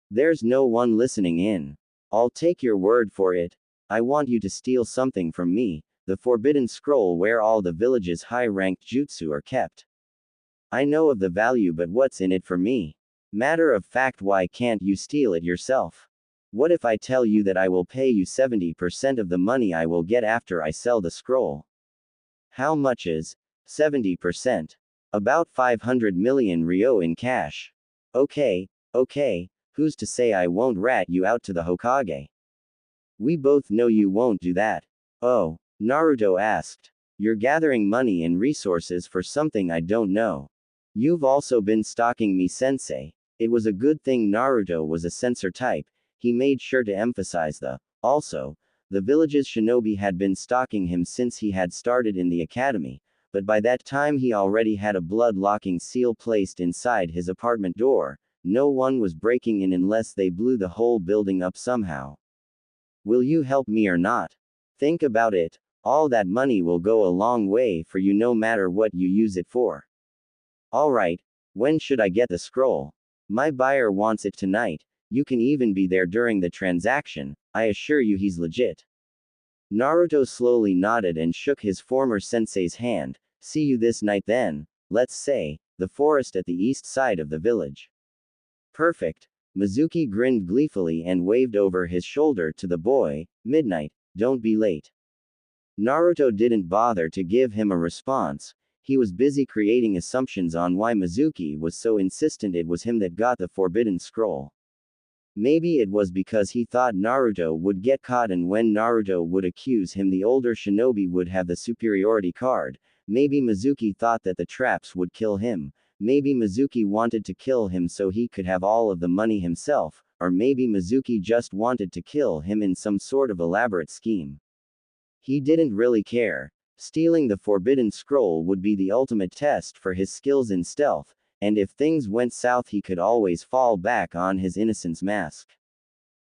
There's no one listening in. I'll take your word for it. I want you to steal something from me, the forbidden scroll where all the village's high-ranked jutsu are kept. I know of the value, but what's in it for me? Matter of fact, why can't you steal it yourself? What if I tell you that I will pay you 70% of the money I will get after I sell the scroll? How much is 70%? About 500 million ryo in cash. Okay, who's to say I won't rat you out to the Hokage? We both know you won't do that. Oh, Naruto asked. You're gathering money and resources for something I don't know. You've also been stalking me, sensei. It was a good thing Naruto was a censor type. He made sure to emphasize the also. The village's shinobi had been stalking him since he had started in the academy, but by that time he already had a blood-locking seal placed inside his apartment door. No one was breaking in unless they blew the whole building up somehow. Will you help me or not? Think about it. All that money will go a long way for you no matter what you use it for. Alright, when should I get the scroll? My buyer wants it tonight. You can even be there during the transaction. I assure you he's legit. Naruto slowly nodded and shook his former sensei's hand. See you this night then. Let's say, the forest at the east side of the village. Perfect. Mizuki grinned gleefully and waved over his shoulder to the boy. Midnight, don't be late. Naruto didn't bother to give him a response. He was busy creating assumptions on why Mizuki was so insistent it was him that got the forbidden scroll. Maybe it was because he thought Naruto would get caught, and when Naruto would accuse him, the older shinobi would have the superiority card. Maybe Mizuki thought that the traps would kill him. Maybe Mizuki wanted to kill him so he could have all of the money himself, or maybe Mizuki just wanted to kill him in some sort of elaborate scheme. He didn't really care. Stealing the forbidden scroll would be the ultimate test for his skills in stealth, and if things went south he could always fall back on his innocence mask.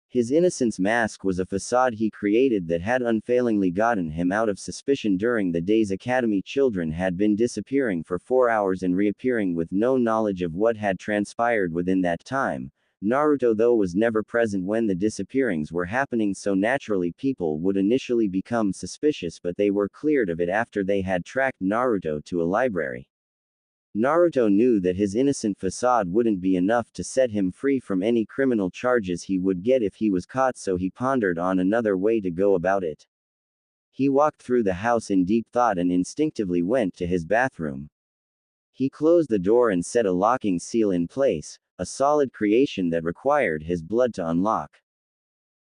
His innocence mask was a facade he created that had unfailingly gotten him out of suspicion during the days academy children had been disappearing for 4 hours and reappearing with no knowledge of what had transpired within that time. Naruto though was never present when the disappearings were happening, so naturally people would initially become suspicious, but they were cleared of it after they had tracked Naruto to a library. Naruto knew that his innocent facade wouldn't be enough to set him free from any criminal charges he would get if he was caught, so he pondered on another way to go about it. He walked through the house in deep thought and instinctively went to his bathroom. He closed the door and set a locking seal in place, a solid creation that required his blood to unlock.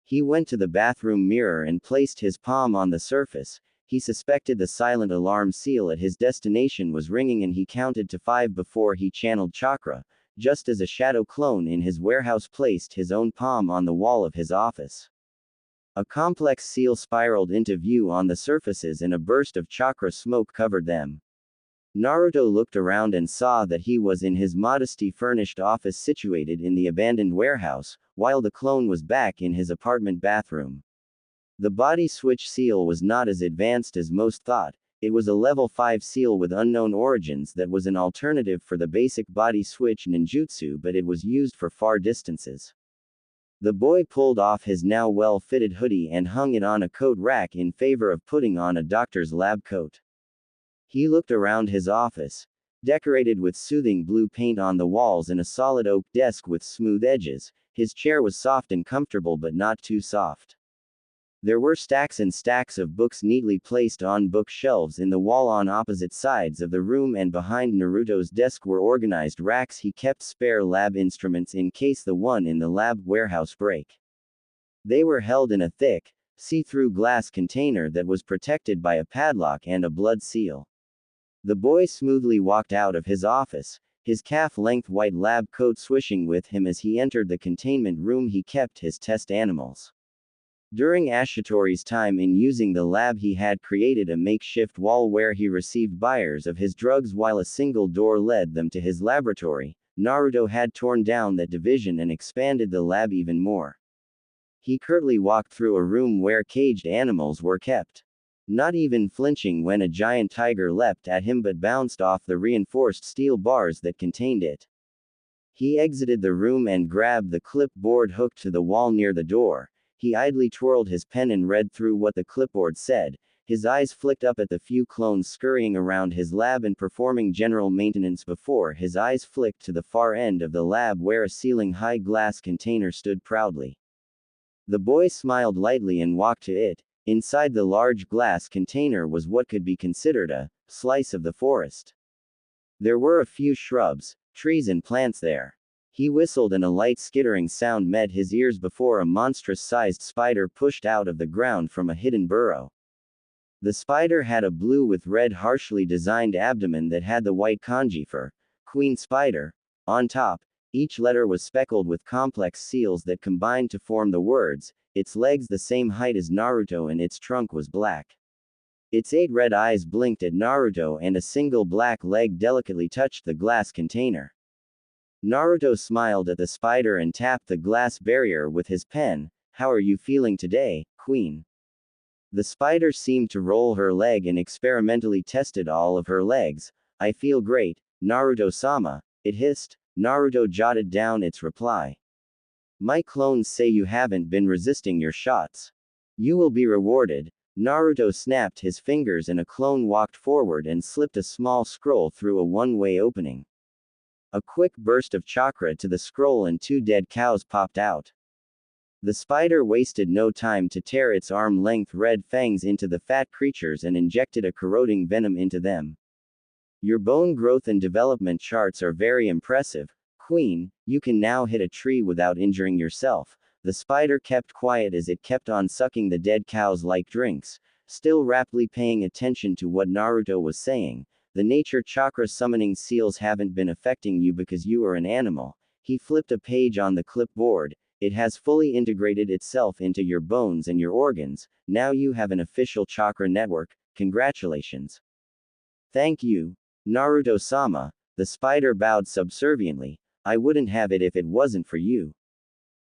He went to the bathroom mirror and placed his palm on the surface. He suspected the silent alarm seal at his destination was ringing, and he counted to 5 before he channeled chakra, just as a shadow clone in his warehouse placed his own palm on the wall of his office. A complex seal spiraled into view on the surfaces and a burst of chakra smoke covered them. Naruto looked around and saw that he was in his modesty-furnished office situated in the abandoned warehouse, while the clone was back in his apartment bathroom. The body switch seal was not as advanced as most thought. It was a level 5 seal with unknown origins that was an alternative for the basic body switch ninjutsu, but it was used for far distances. The boy pulled off his now well-fitted hoodie and hung it on a coat rack in favor of putting on a doctor's lab coat. He looked around his office, decorated with soothing blue paint on the walls and a solid oak desk with smooth edges. His chair was soft and comfortable but not too soft. There were stacks and stacks of books neatly placed on bookshelves in the wall on opposite sides of the room, and behind Naruto's desk were organized racks he kept spare lab instruments in case the one in the lab warehouse break. They were held in a thick, see-through glass container that was protected by a padlock and a blood seal. The boy smoothly walked out of his office, his calf-length white lab coat swishing with him as he entered the containment room he kept his test animals. During Ashitori's time in using the lab, he had created a makeshift wall where he received buyers of his drugs while a single door led them to his laboratory. Naruto had torn down that division and expanded the lab even more. He curtly walked through a room where caged animals were kept, not even flinching when a giant tiger leapt at him but bounced off the reinforced steel bars that contained it. He exited the room and grabbed the clipboard hooked to the wall near the door. He idly twirled his pen and read through what the clipboard said. His eyes flicked up at the few clones scurrying around his lab and performing general maintenance before his eyes flicked to the far end of the lab where a ceiling-high glass container stood proudly. The boy smiled lightly and walked to it. Inside the large glass container was what could be considered a slice of the forest. There were a few shrubs, trees and plants there. He whistled and a light skittering sound met his ears before a monstrous-sized spider pushed out of the ground from a hidden burrow. The spider had a blue with red harshly designed abdomen that had the white kanji for Queen Spider on top. Each letter was speckled with complex seals that combined to form the words, its legs the same height as Naruto and its trunk was black. Its 8 red eyes blinked at Naruto and a single black leg delicately touched the glass container. Naruto smiled at the spider and tapped the glass barrier with his pen. "How are you feeling today, Queen?" The spider seemed to roll her leg and experimentally tested all of her legs. "I feel great, Naruto-sama," it hissed. Naruto jotted down its reply. "My clones say you haven't been resisting your shots. You will be rewarded." Naruto snapped his fingers and a clone walked forward and slipped a small scroll through a one-way opening. A quick burst of chakra to the scroll and 2 dead cows popped out. The spider wasted no time to tear its arm-length red fangs into the fat creatures and injected a corroding venom into them. "Your bone growth and development charts are very impressive, Queen. You can now hit a tree without injuring yourself." The spider kept quiet as it kept on sucking the dead cows like drinks, still raptly paying attention to what Naruto was saying. "The nature chakra summoning seals haven't been affecting you because you are an animal." He flipped a page on the clipboard. "It has fully integrated itself into your bones and your organs. Now you have an official chakra network. Congratulations." "Thank you, Naruto-sama." The spider bowed subserviently. "I wouldn't have it if it wasn't for you."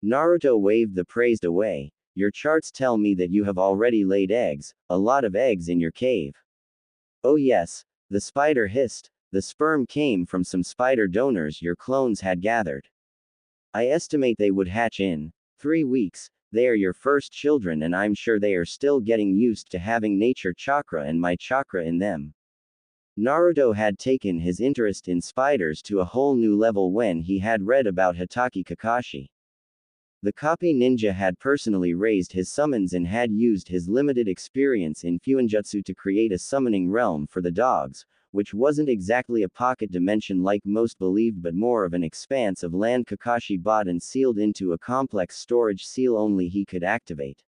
Naruto waved the praise away. "Your charts tell me that you have already laid eggs, a lot of eggs in your cave." "Oh yes," the spider hissed. "The sperm came from some spider donors your clones had gathered. I estimate they would hatch in 3 weeks. They are your first children and I'm sure they are still getting used to having nature chakra and my chakra in them." Naruto had taken his interest in spiders to a whole new level when he had read about Hatake Kakashi. The copy ninja had personally raised his summons and had used his limited experience in Fuinjutsu to create a summoning realm for the dogs, which wasn't exactly a pocket dimension like most believed but more of an expanse of land Kakashi bought and sealed into a complex storage seal only he could activate.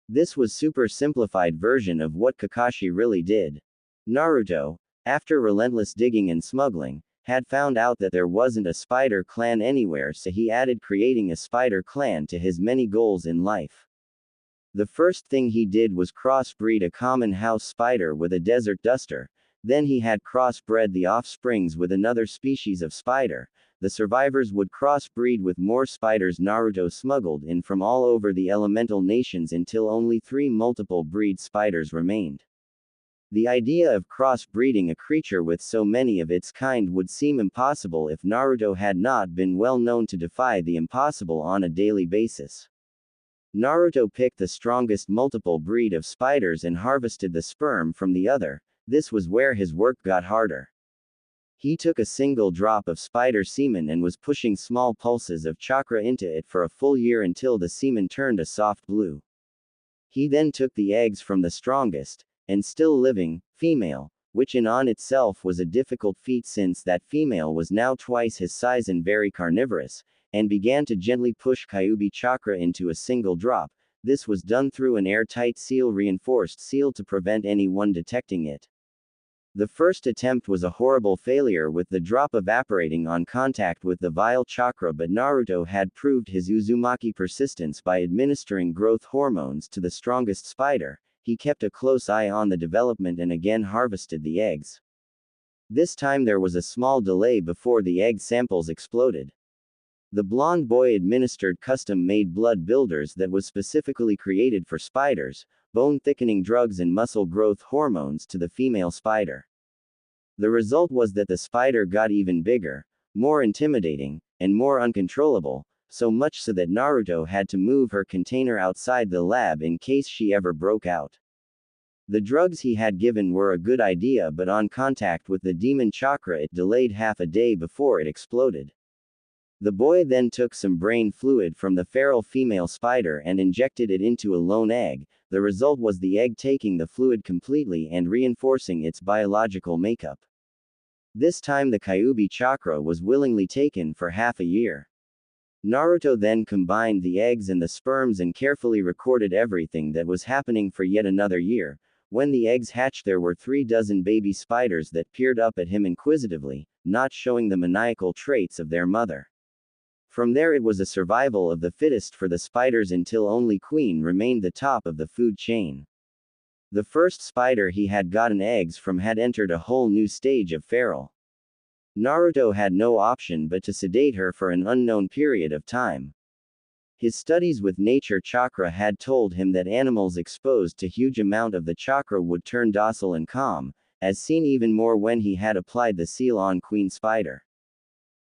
This was super simplified version of what Kakashi really did. Naruto, after relentless digging and smuggling, had found out that there wasn't a spider clan anywhere, so he added creating a spider clan to his many goals in life. The first thing he did was crossbreed a common house spider with a desert duster. Then he had crossbred the offsprings with another species of spider. The survivors would crossbreed with more spiders Naruto smuggled in from all over the elemental nations until only 3 multiple breed spiders remained. The idea of crossbreeding a creature with so many of its kind would seem impossible if Naruto had not been well known to defy the impossible on a daily basis. Naruto picked the strongest multiple breed of spiders and harvested the sperm from the other. This was where his work got harder. He took a single drop of spider semen and was pushing small pulses of chakra into it for a full year until the semen turned a soft blue. He then took the eggs from the strongest, and still living, female, which in on itself was a difficult feat since that female was now twice his size and very carnivorous, and began to gently push Kyuubi chakra into a single drop. This was done through an airtight reinforced seal to prevent anyone detecting it. The first attempt was a horrible failure with the drop evaporating on contact with the vile chakra, but Naruto had proved his Uzumaki persistence by administering growth hormones to the strongest spider. He kept a close eye on the development and again harvested the eggs. This time there was a small delay before the egg samples exploded. The blonde boy administered custom-made blood builders that was specifically created for spiders, bone-thickening drugs and muscle growth hormones to the female spider. The result was that the spider got even bigger, more intimidating, and more uncontrollable, so much so that Naruto had to move her container outside the lab in case she ever broke out. The drugs he had given were a good idea, but on contact with the demon chakra it delayed half a day before it exploded. The boy then took some brain fluid from the feral female spider and injected it into a lone egg. The result was the egg taking the fluid completely and reinforcing its biological makeup. This time the Kyuubi chakra was willingly taken for half a year. Naruto then combined the eggs and the sperms and carefully recorded everything that was happening for yet another year. When the eggs hatched there were 36 baby spiders that peered up at him inquisitively, not showing the maniacal traits of their mother. From there it was a survival of the fittest for the spiders until only Queen remained the top of the food chain. The first spider he had gotten eggs from had entered a whole new stage of feral. Naruto had no option but to sedate her for an unknown period of time. His studies with nature chakra had told him that animals exposed to huge amount of the chakra would turn docile and calm, as seen even more when he had applied the seal on Queen Spider.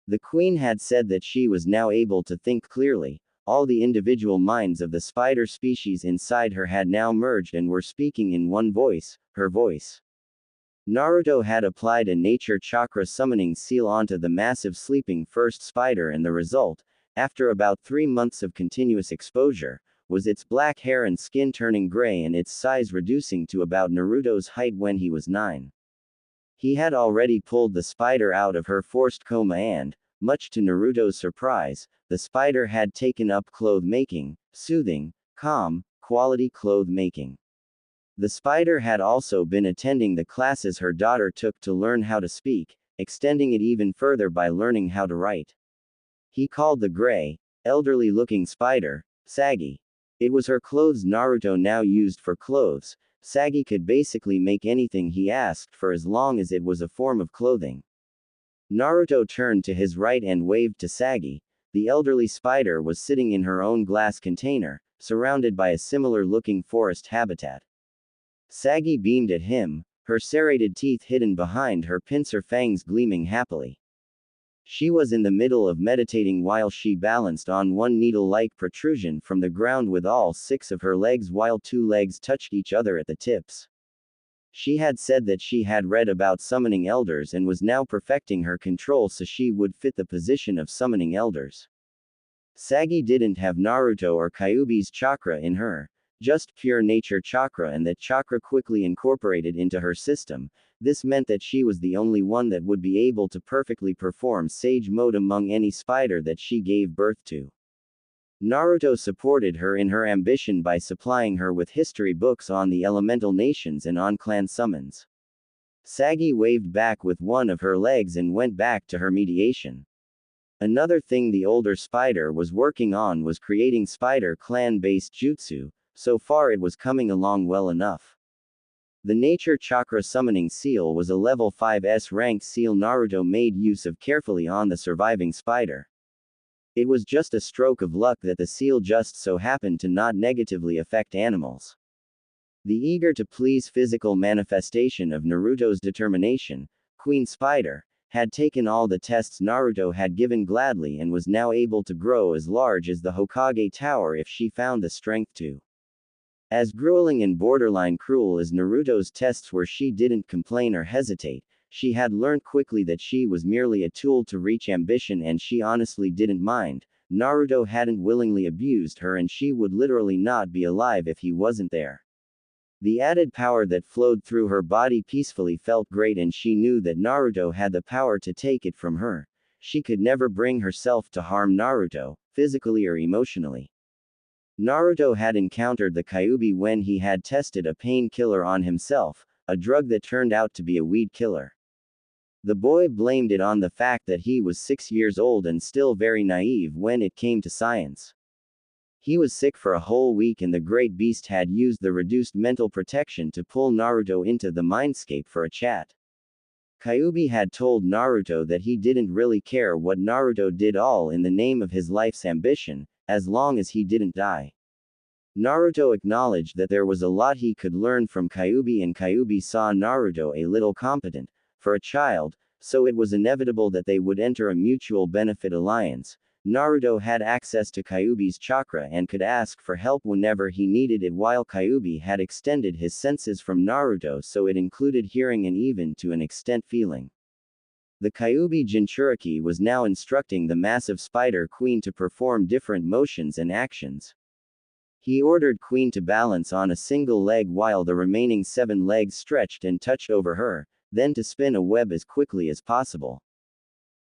The queen had said that she was now able to think clearly. All the individual minds of the spider species inside her had now merged and were speaking in one voice, her voice. Naruto had applied a nature chakra summoning seal onto the massive sleeping first spider, and the result, after about 3 months of continuous exposure, was its black hair and skin turning gray and its size reducing to about Naruto's height when he was 9. He had already pulled the spider out of her forced coma and, much to Naruto's surprise, the spider had taken up cloth making, soothing, calm, quality cloth making. The spider had also been attending the classes her daughter took to learn how to speak, extending it even further by learning how to write. He called the gray, elderly-looking spider, Sagi. It was her clothes Naruto now used for clothes. Sagi could basically make anything he asked for as long as it was a form of clothing. Naruto turned to his right and waved to Sagi. The elderly spider was sitting in her own glass container, surrounded by a similar-looking forest habitat. Sagi beamed at him, her serrated teeth hidden behind her pincer fangs gleaming happily. She was in the middle of meditating while she balanced on one needle-like protrusion from the ground with all 6 of her legs while 2 legs touched each other at the tips. She had said that she had read about summoning elders and was now perfecting her control so she would fit the position of summoning elders. Sagi didn't have Naruto or Kyuubi's chakra in her, just pure nature chakra, and that chakra quickly incorporated into her system. This meant that she was the only one that would be able to perfectly perform sage mode among any spider that she gave birth to. Naruto supported her in her ambition by supplying her with history books on the elemental nations and on clan summons. Sagi waved back with one of her legs and went back to her mediation. Another thing the older spider was working on was creating spider clan-based jutsu. So far it was coming along well enough. The Nature Chakra Summoning Seal was a level 5S rank seal Naruto made use of carefully on the surviving spider. It was just a stroke of luck that the seal just so happened to not negatively affect animals. The eager to please physical manifestation of Naruto's determination, Queen Spider, had taken all the tests Naruto had given gladly and was now able to grow as large as the Hokage Tower if she found the strength to. As grueling and borderline cruel as Naruto's tests were, she didn't complain or hesitate. She had learned quickly that she was merely a tool to reach ambition, and she honestly didn't mind. Naruto hadn't willingly abused her, and she would literally not be alive if he wasn't there. The added power that flowed through her body peacefully felt great, and she knew that Naruto had the power to take it from her. She could never bring herself to harm Naruto, physically or emotionally. Naruto had encountered the Kyuubi when he had tested a painkiller on himself, a drug that turned out to be a weed killer. The boy blamed it on the fact that he was 6 years old and still very naive when it came to science. He was sick for a whole week, and the great beast had used the reduced mental protection to pull Naruto into the mindscape for a chat. Kyuubi had told Naruto that he didn't really care what Naruto did, all in the name of his life's ambition, as long as he didn't die. Naruto acknowledged that there was a lot he could learn from Kyuubi, and Kyuubi saw Naruto a little competent for a child, so it was inevitable that they would enter a mutual benefit alliance. Naruto had access to Kyuubi's chakra and could ask for help whenever he needed it, while Kyuubi had extended his senses from Naruto, so it included hearing and even to an extent feeling. The Kyuubi Jinchuriki was now instructing the massive Spider Queen to perform different motions and actions. He ordered Queen to balance on a single leg while the remaining 7 legs stretched and touched over her, then to spin a web as quickly as possible.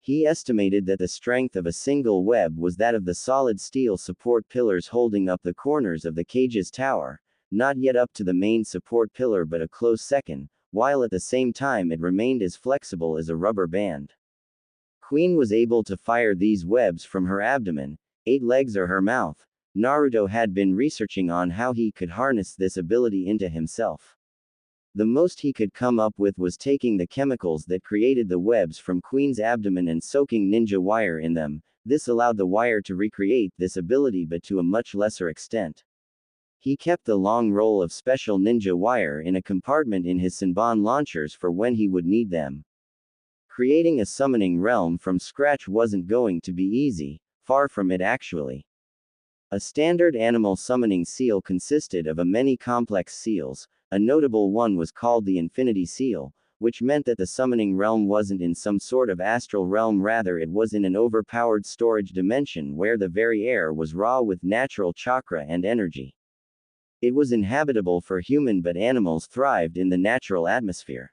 He estimated that the strength of a single web was that of the solid steel support pillars holding up the corners of the cage's tower, not yet up to the main support pillar but a close second, while at the same time it remained as flexible as a rubber band. Queen was able to fire these webs from her abdomen, 8 legs or her mouth. Naruto had been researching on how he could harness this ability into himself. The most he could come up with was taking the chemicals that created the webs from Queen's abdomen and soaking ninja wire in them. This allowed the wire to recreate this ability, but to a much lesser extent. He kept the long roll of special ninja wire in a compartment in his Senbon launchers for when he would need them. Creating a summoning realm from scratch wasn't going to be easy, far from it actually. A standard animal summoning seal consisted of many complex seals. A notable one was called the Infinity Seal, which meant that the summoning realm wasn't in some sort of astral realm, rather it was in an overpowered storage dimension where the very air was raw with natural chakra and energy. It was inhabitable for human, but animals thrived in the natural atmosphere.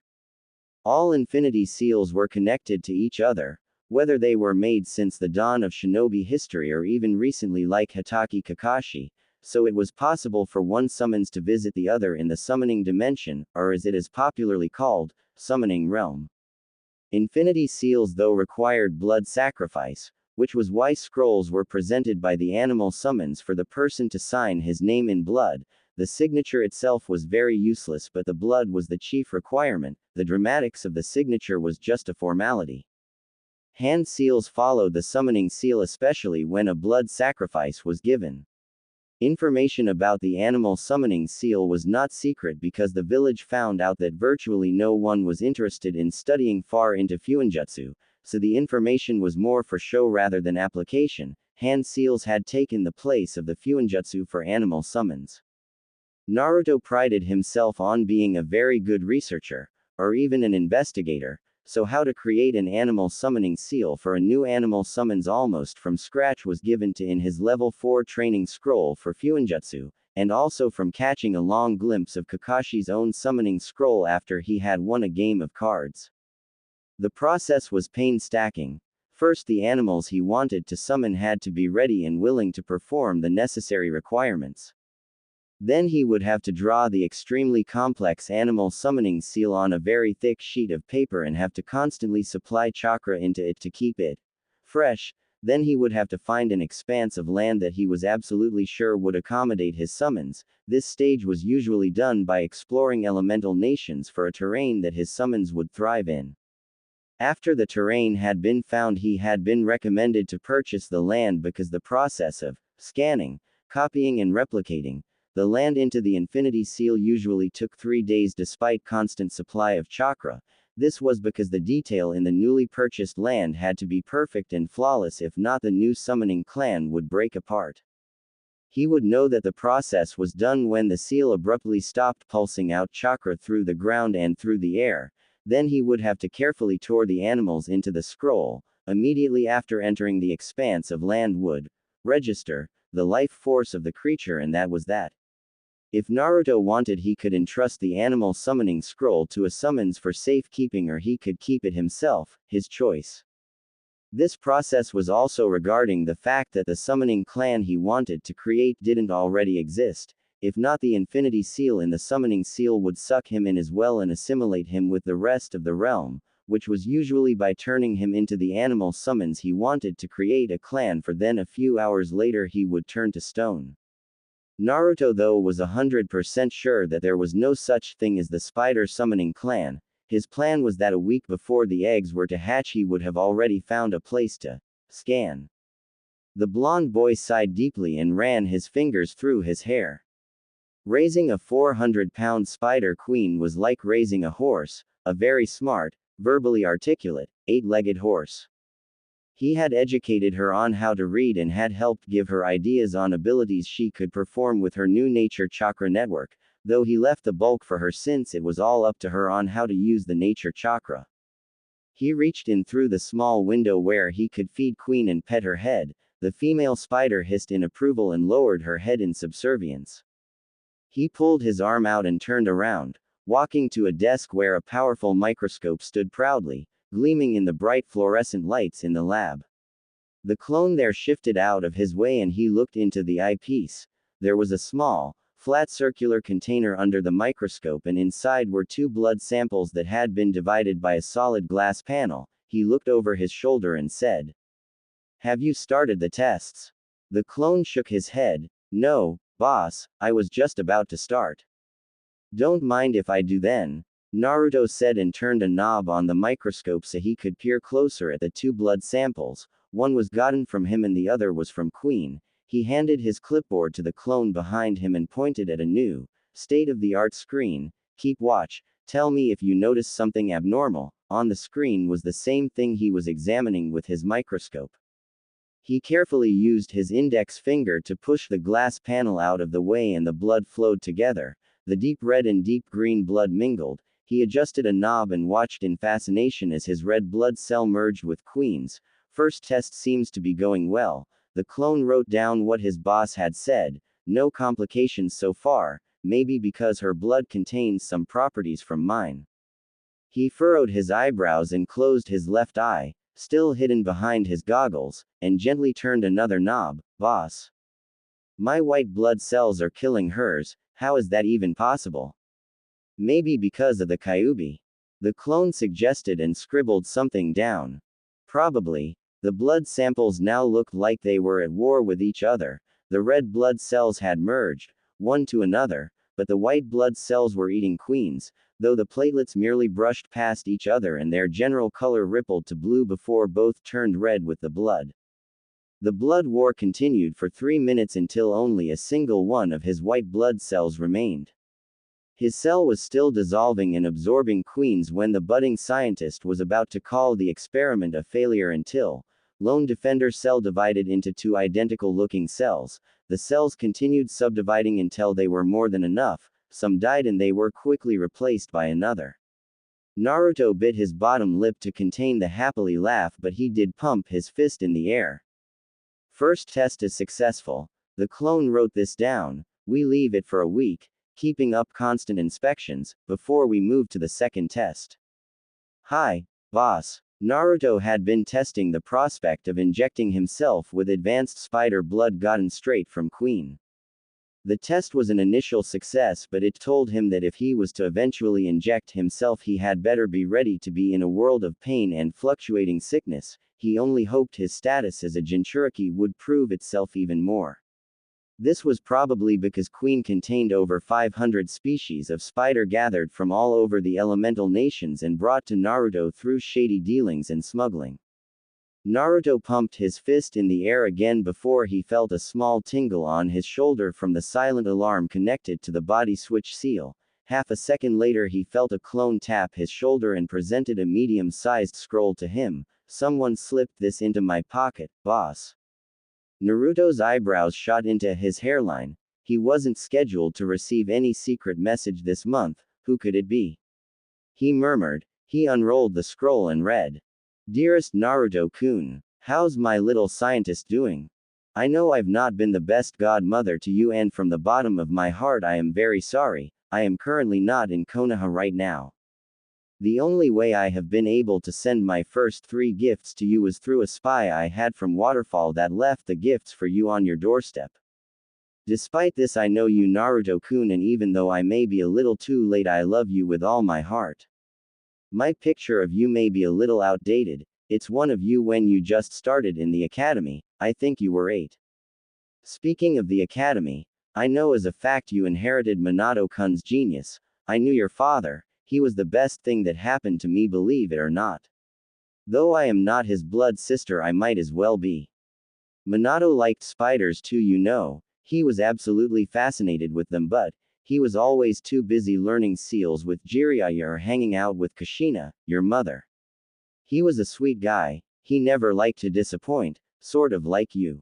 All Infinity Seals were connected to each other, whether they were made since the dawn of shinobi history or even recently like Hatake Kakashi, so it was possible for one summons to visit the other in the summoning dimension, or as it is popularly called, summoning realm. Infinity Seals though required blood sacrifice, which was why scrolls were presented by the animal summons for the person to sign his name in blood. The signature itself was very useless, but the blood was the chief requirement. The dramatics of the signature was just a formality. Hand seals followed the summoning seal, especially when a blood sacrifice was given. Information about the animal summoning seal was not secret because the village found out that virtually no one was interested in studying far into Fuinjutsu, so the information was more for show rather than application. Hand seals had taken the place of the Fuinjutsu for animal summons. Naruto prided himself on being a very good researcher, or even an investigator, so how to create an animal summoning seal for a new animal summons almost from scratch was given to in his level 4 training scroll for Fuinjutsu, and also from catching a long glimpse of Kakashi's own summoning scroll after he had won a game of cards. The process was painstaking. First, the animals he wanted to summon had to be ready and willing to perform the necessary requirements. Then he would have to draw the extremely complex animal summoning seal on a very thick sheet of paper and have to constantly supply chakra into it to keep it fresh. Then he would have to find an expanse of land that he was absolutely sure would accommodate his summons. This stage was usually done by exploring elemental nations for a terrain that his summons would thrive in. After the terrain had been found, he had been recommended to purchase the land because the process of scanning, copying and replicating the land into the Infinity Seal usually took 3 days despite constant supply of chakra. This was because the detail in the newly purchased land had to be perfect and flawless, if not the new summoning clan would break apart. He would know that the process was done when the seal abruptly stopped pulsing out chakra through the ground and through the air. Then he would have to carefully tore the animals into the scroll. Immediately after entering the expanse of land would register the life force of the creature, and that was that. If Naruto wanted, he could entrust the animal summoning scroll to a summons for safekeeping, or he could keep it himself, his choice. This process was also regarding the fact that the summoning clan he wanted to create didn't already exist. If not, the Infinity Seal in the summoning seal would suck him in as well and assimilate him with the rest of the realm, which was usually by turning him into the animal summons he wanted to create a clan for. Then a few hours later he would turn to stone. Naruto, though, was 100% sure that there was no such thing as the spider summoning clan. His plan was that a week before the eggs were to hatch he would have already found a place to scan. The blonde boy sighed deeply and ran his fingers through his hair. Raising a 400-pound spider queen was like raising a horse, a very smart, verbally articulate, 8-legged horse. He had educated her on how to read and had helped give her ideas on abilities she could perform with her new nature chakra network, though he left the bulk for her since it was all up to her on how to use the nature chakra. He reached in through the small window where he could feed Queen and pet her head. The female spider hissed in approval and lowered her head in subservience. He pulled his arm out and turned around, walking to a desk where a powerful microscope stood proudly, gleaming in the bright fluorescent lights in the lab. The clone there shifted out of his way and he looked into the eyepiece. There was a small, flat circular container under the microscope, and inside were 2 blood samples that had been divided by a solid glass panel. He looked over his shoulder and said, "Have you started the tests?" The clone shook his head. "No, boss, I was just about to start." "Don't mind if I do then," Naruto said and turned a knob on the microscope so he could peer closer at the 2 blood samples. One was gotten from him and the other was from Queen. He handed his clipboard to the clone behind him and pointed at a new, state-of-the-art screen. "Keep watch, tell me if you notice something abnormal." On the screen was the same thing he was examining with his microscope. He carefully used his index finger to push the glass panel out of the way and the blood flowed together. The deep red and deep green blood mingled. He adjusted a knob and watched in fascination as his red blood cell merged with Queen's. "First test seems to be going well." The clone wrote down what his boss had said. "No complications so far, maybe because her blood contains some properties from mine." He furrowed his eyebrows and closed his left eye, still hidden behind his goggles, and gently turned another knob. "Boss, my white blood cells are killing hers. How is that even possible?" "Maybe because of the Kyuubi," the clone suggested and scribbled something down. "Probably." The blood samples now looked like they were at war with each other. The red blood cells had merged, one to another, but the white blood cells were eating Queen's, though the platelets merely brushed past each other and their general color rippled to blue before both turned red with the blood. The blood war continued for 3 minutes until only a single one of his white blood cells remained. His cell was still dissolving and absorbing Queen's when the budding scientist was about to call the experiment a failure until lone defender cell divided into 2 identical-looking cells. The cells continued subdividing until they were more than enough. Some died and they were quickly replaced by another. Naruto bit his bottom lip to contain the happily laugh, but he did pump his fist in the air. "First test is successful." The clone wrote this down. "We leave it for a week, keeping up constant inspections, before we move to the second test." "Hi, boss." Naruto had been testing the prospect of injecting himself with advanced spider blood gotten straight from Queen. The test was an initial success, but it told him that if he was to eventually inject himself he had better be ready to be in a world of pain and fluctuating sickness. he only hoped his status as a Jinchuriki would prove itself even more. This was probably because Queen contained over 500 species of spider gathered from all over the elemental nations and brought to Naruto through shady dealings and smuggling. Naruto pumped his fist in the air again before he felt a small tingle on his shoulder from the silent alarm connected to the body switch seal. Half a second later he felt a clone tap his shoulder and presented a medium-sized scroll to him. Someone slipped this into my pocket, boss. Naruto's eyebrows shot into his hairline. He wasn't scheduled to receive any secret message this month. Who could it be? He murmured. He unrolled the scroll and read. Dearest Naruto-kun, how's my little scientist doing? I know I've not been the best godmother to you, and from the bottom of my heart I am very sorry. I am currently not in Konoha right now. The only way I have been able to send my first 3 gifts to you was through a spy I had from Waterfall that left the gifts for you on your doorstep. Despite this, I know you, Naruto-kun, and even though I may be a little too late, I love you with all my heart. My picture of you may be a little outdated. It's one of you when you just started in the academy. I think you were 8. Speaking of the academy, I know as a fact you inherited Minato-kun's genius. I knew your father. He was the best thing that happened to me, believe it or not. Though I am not his blood sister, I might as well be. Minato liked spiders too, you know. He was absolutely fascinated with them, but he was always too busy learning seals with Jiraiya or hanging out with Kushina, your mother. He was a sweet guy. He never liked to disappoint, sort of like you.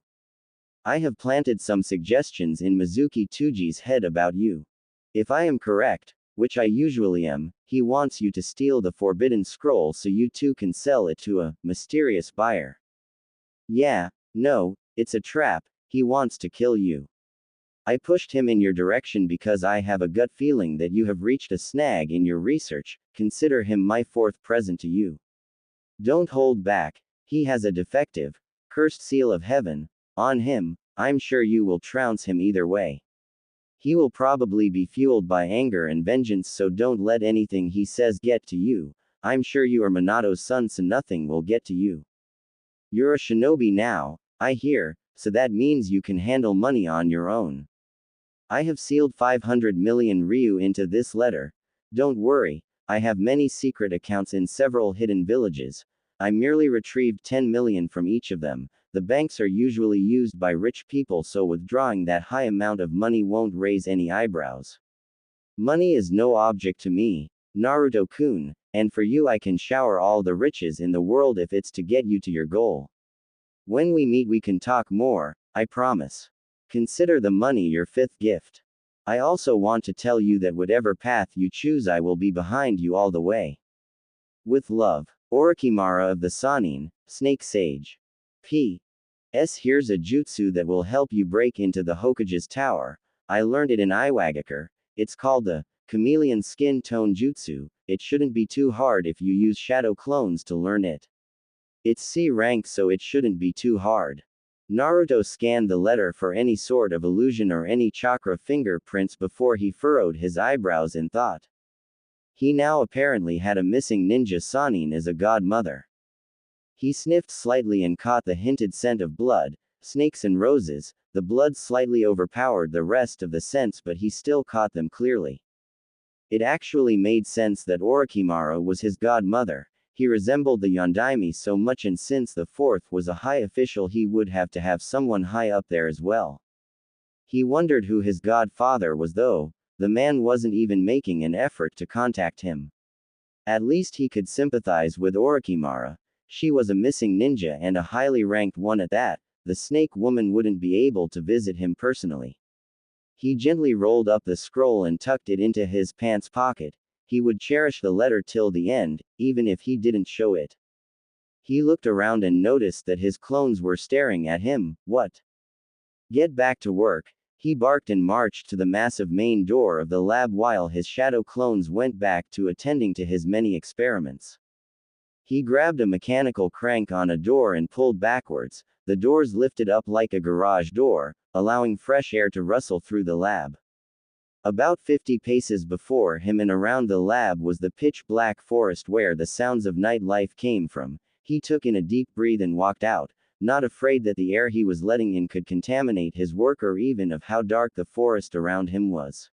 I have planted some suggestions in Mizuki Tuji's head about you. If I am correct, which I usually am, he wants you to steal the Forbidden Scroll so you two can sell it to a mysterious buyer. Yeah, no, it's a trap. He wants to kill you. I pushed him in your direction because I have a gut feeling that you have reached a snag in your research. Consider him my 4th present to you. Don't hold back. He has a defective, cursed seal of heaven on him. I'm sure you will trounce him either way. He will probably be fueled by anger and vengeance, so don't let anything he says get to you. I'm sure you are Minato's son, so nothing will get to you. You're a shinobi now, I hear, so that means you can handle money on your own. I have sealed 500 million ryu into this letter. Don't worry, I have many secret accounts in several hidden villages. I merely retrieved 10 million from each of them. The banks are usually used by rich people, so withdrawing that high amount of money won't raise any eyebrows. Money is no object to me, Naruto-kun, and for you I can shower all the riches in the world if it's to get you to your goal. When we meet we can talk more, I promise. Consider the money your 5th gift. I also want to tell you that whatever path you choose I will be behind you all the way. With love, Orachimaru of the Sannin, Snake Sage. P.S. Here's a jutsu that will help you break into the Hokage's tower. I learned it in Iwagakure. It's called the Chameleon Skin Tone Jutsu. It shouldn't be too hard if you use shadow clones to learn it. It's C rank, so it shouldn't be too hard. Naruto scanned the letter for any sort of illusion or any chakra fingerprints before he furrowed his eyebrows in thought. He now apparently had a missing ninja Sannin as a godmother. He sniffed slightly and caught the hinted scent of blood, snakes and roses. The blood slightly overpowered the rest of the scents, but he still caught them clearly. It actually made sense that Orachimaru was his godmother. He resembled the Yondaime so much, and since the 4th was a high official he would have to have someone high up there as well. He wondered who his godfather was, though. The man wasn't even making an effort to contact him. At least he could sympathize with Orachimaru. She was a missing ninja and a highly ranked one at that. The snake woman wouldn't be able to visit him personally. He gently rolled up the scroll and tucked it into his pants pocket. He would cherish the letter till the end, even if he didn't show it. He looked around and noticed that his clones were staring at him. What? Get back to work, he barked and marched to the massive main door of the lab while his shadow clones went back to attending to his many experiments. He grabbed a mechanical crank on a door and pulled backwards. The doors lifted up like a garage door, allowing fresh air to rustle through the lab. About 50 paces before him and around the lab was the pitch-black forest where the sounds of nightlife came from. He took in a deep breath and walked out, not afraid that the air he was letting in could contaminate his work or even of how dark the forest around him was.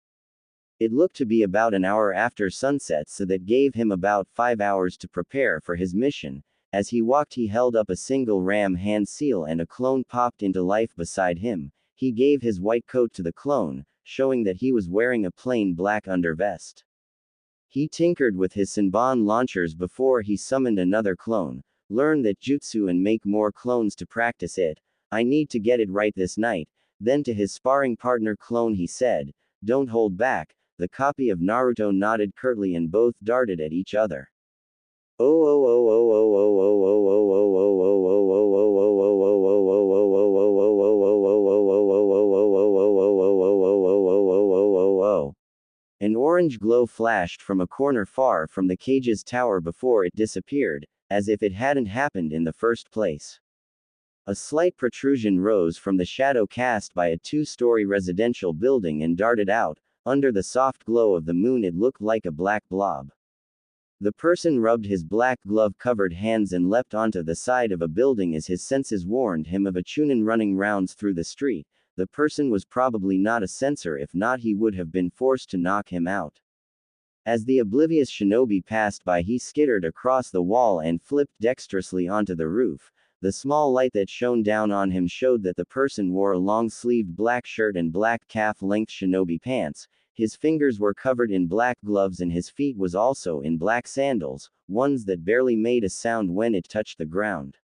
It looked to be about an hour after sunset, so that gave him about 5 hours to prepare for his mission. As he walked, he held up a single ram hand seal and a clone popped into life beside him. He gave his white coat to the clone, showing that he was wearing a plain black undervest. He tinkered with his Senbon launchers before he summoned another clone, learned that jutsu and make more clones to practice it. I need to get it right this night. Then to his sparring partner clone he said, "Don't hold back." The copy of Naruto nodded curtly and both darted at each other. An orange glow flashed from a corner far from the cage's tower before it disappeared, as if it hadn't happened in the first place. A slight protrusion rose from the shadow cast by a two-story residential building and darted out. Under the soft glow of the moon it looked like a black blob. The person rubbed his black glove-covered hands and leapt onto the side of a building as his senses warned him of a chunin running rounds through the street. The person was probably not a censor, if not he would have been forced to knock him out. As the oblivious shinobi passed by he skittered across the wall and flipped dexterously onto the roof. The small light that shone down on him showed that the person wore a long-sleeved black shirt and black calf-length shinobi pants. His fingers were covered in black gloves and his feet was also in black sandals, ones that barely made a sound when it touched the ground.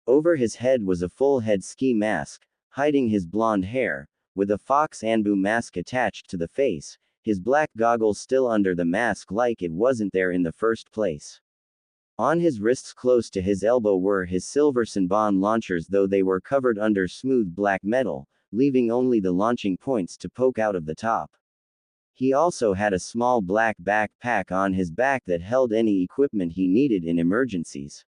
Over his head was a full-head ski mask, hiding his blonde hair, with a fox anbu mask attached to the face, his black goggles still under the mask like it wasn't there in the first place. On his wrists close to his elbow were his silver Senbon launchers, though they were covered under smooth black metal, leaving only the launching points to poke out of the top. He also had a small black backpack on his back that held any equipment he needed in emergencies.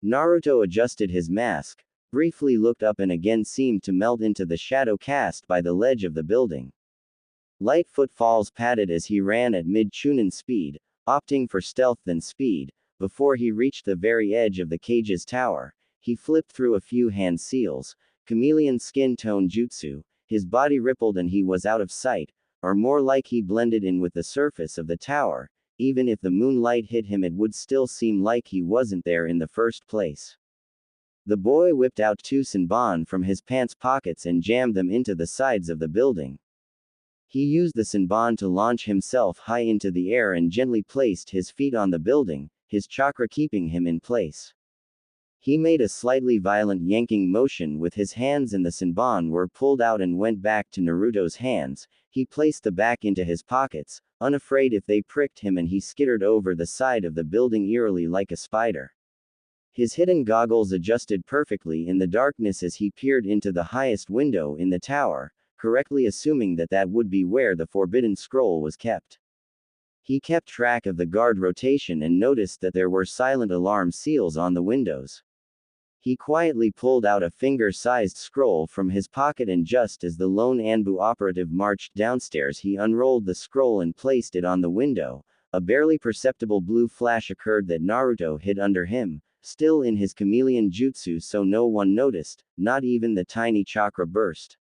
Naruto adjusted his mask, briefly looked up and again seemed to melt into the shadow cast by the ledge of the building. Light footfalls padded as he ran at mid-chunin speed, opting for stealth than speed. Before he reached the very edge of the cage's tower, he flipped through a few hand seals, chameleon skin tone jutsu, his body rippled and he was out of sight, or more like he blended in with the surface of the tower. Even if the moonlight hit him it would still seem like he wasn't there in the first place. The boy whipped out two Senbon from his pants pockets and jammed them into the sides of the building. He used the Senbon to launch himself high into the air and gently placed his feet on the building, his chakra keeping him in place. He made a slightly violent yanking motion with his hands and the Senbon were pulled out and went back to Naruto's hands. He placed the back into his pockets, unafraid if they pricked him, and he skittered over the side of the building eerily like a spider. His hidden goggles adjusted perfectly in the darkness as he peered into the highest window in the tower, correctly assuming that that would be where the forbidden scroll was kept. He kept track of the guard rotation and noticed that there were silent alarm seals on the windows. He quietly pulled out a finger-sized scroll from his pocket, and just as the lone Anbu operative marched downstairs he unrolled the scroll and placed it on the window. A barely perceptible blue flash occurred that Naruto hid under him, still in his chameleon jutsu, so no one noticed, not even the tiny chakra burst.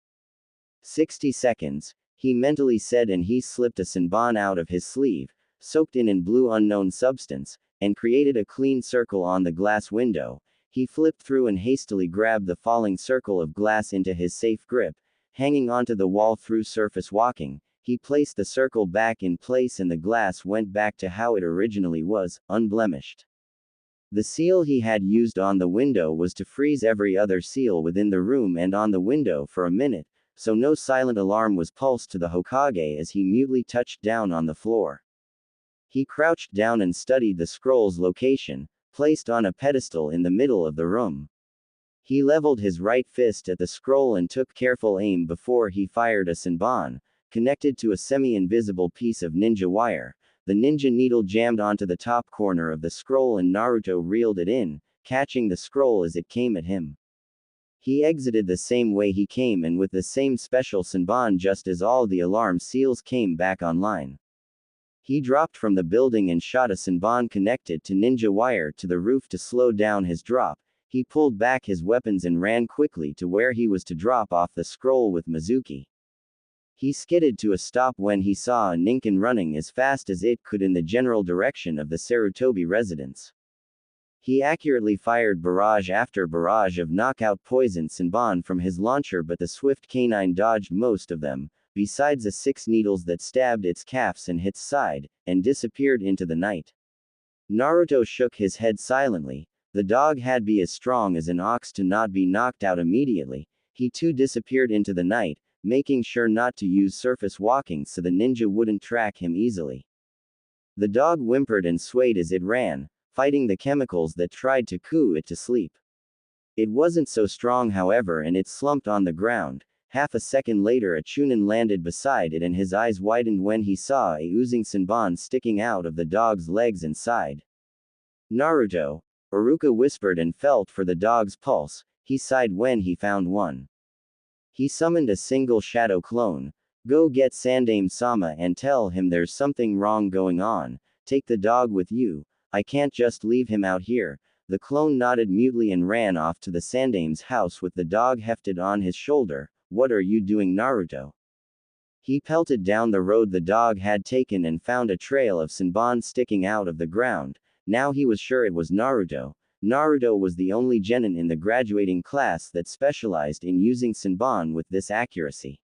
60 seconds, he mentally said, and he slipped a Senbon out of his sleeve, soaked in blue unknown substance, and created a clean circle on the glass window. He flipped through and hastily grabbed the falling circle of glass into his safe grip, hanging onto the wall through surface walking. He placed the circle back in place and the glass went back to how it originally was, unblemished. The seal he had used on the window was to freeze every other seal within the room and on the window for a minute, so no silent alarm was pulsed to the Hokage as he mutely touched down on the floor. He crouched down and studied the scroll's location, placed on a pedestal in the middle of the room. He leveled his right fist at the scroll and took careful aim before he fired a Senbon, connected to a semi-invisible piece of ninja wire. The ninja needle jammed onto the top corner of the scroll and Naruto reeled it in, catching the scroll as it came at him. He exited the same way he came and with the same special Senbon just as all the alarm seals came back online. He dropped from the building and shot a Senbon connected to ninja wire to the roof to slow down his drop. He pulled back his weapons and ran quickly to where he was to drop off the scroll with Mizuki. He skidded to a stop when he saw a Ninken running as fast as it could in the general direction of the Sarutobi residence. He accurately fired barrage after barrage of knockout poison Senbon from his launcher, but the swift canine dodged most of them, besides the 6 needles that stabbed its calves and its side, and disappeared into the night. Naruto shook his head silently. The dog had be as strong as an ox to not be knocked out immediately. He too disappeared into the night, making sure not to use surface walking so the ninja wouldn't track him easily. The dog whimpered and swayed as it ran, fighting the chemicals that tried to coo it to sleep. It wasn't so strong, however, and it slumped on the ground. Half a second later a Chunin landed beside it and his eyes widened when he saw a oozing Senbon sticking out of the dog's legs and side. Naruto, Iruka whispered and felt for the dog's pulse. He sighed when he found one. He summoned a single shadow clone. Go get Sandaime-sama and tell him there's something wrong going on. Take the dog with you. I can't just leave him out here. The clone nodded mutely and ran off to the Sandaime's house with the dog hefted on his shoulder. What are you doing, Naruto? He pelted down the road the dog had taken and found a trail of Senbon sticking out of the ground. Now he was sure it was Naruto. Naruto was the only genin in the graduating class that specialized in using Senbon with this accuracy.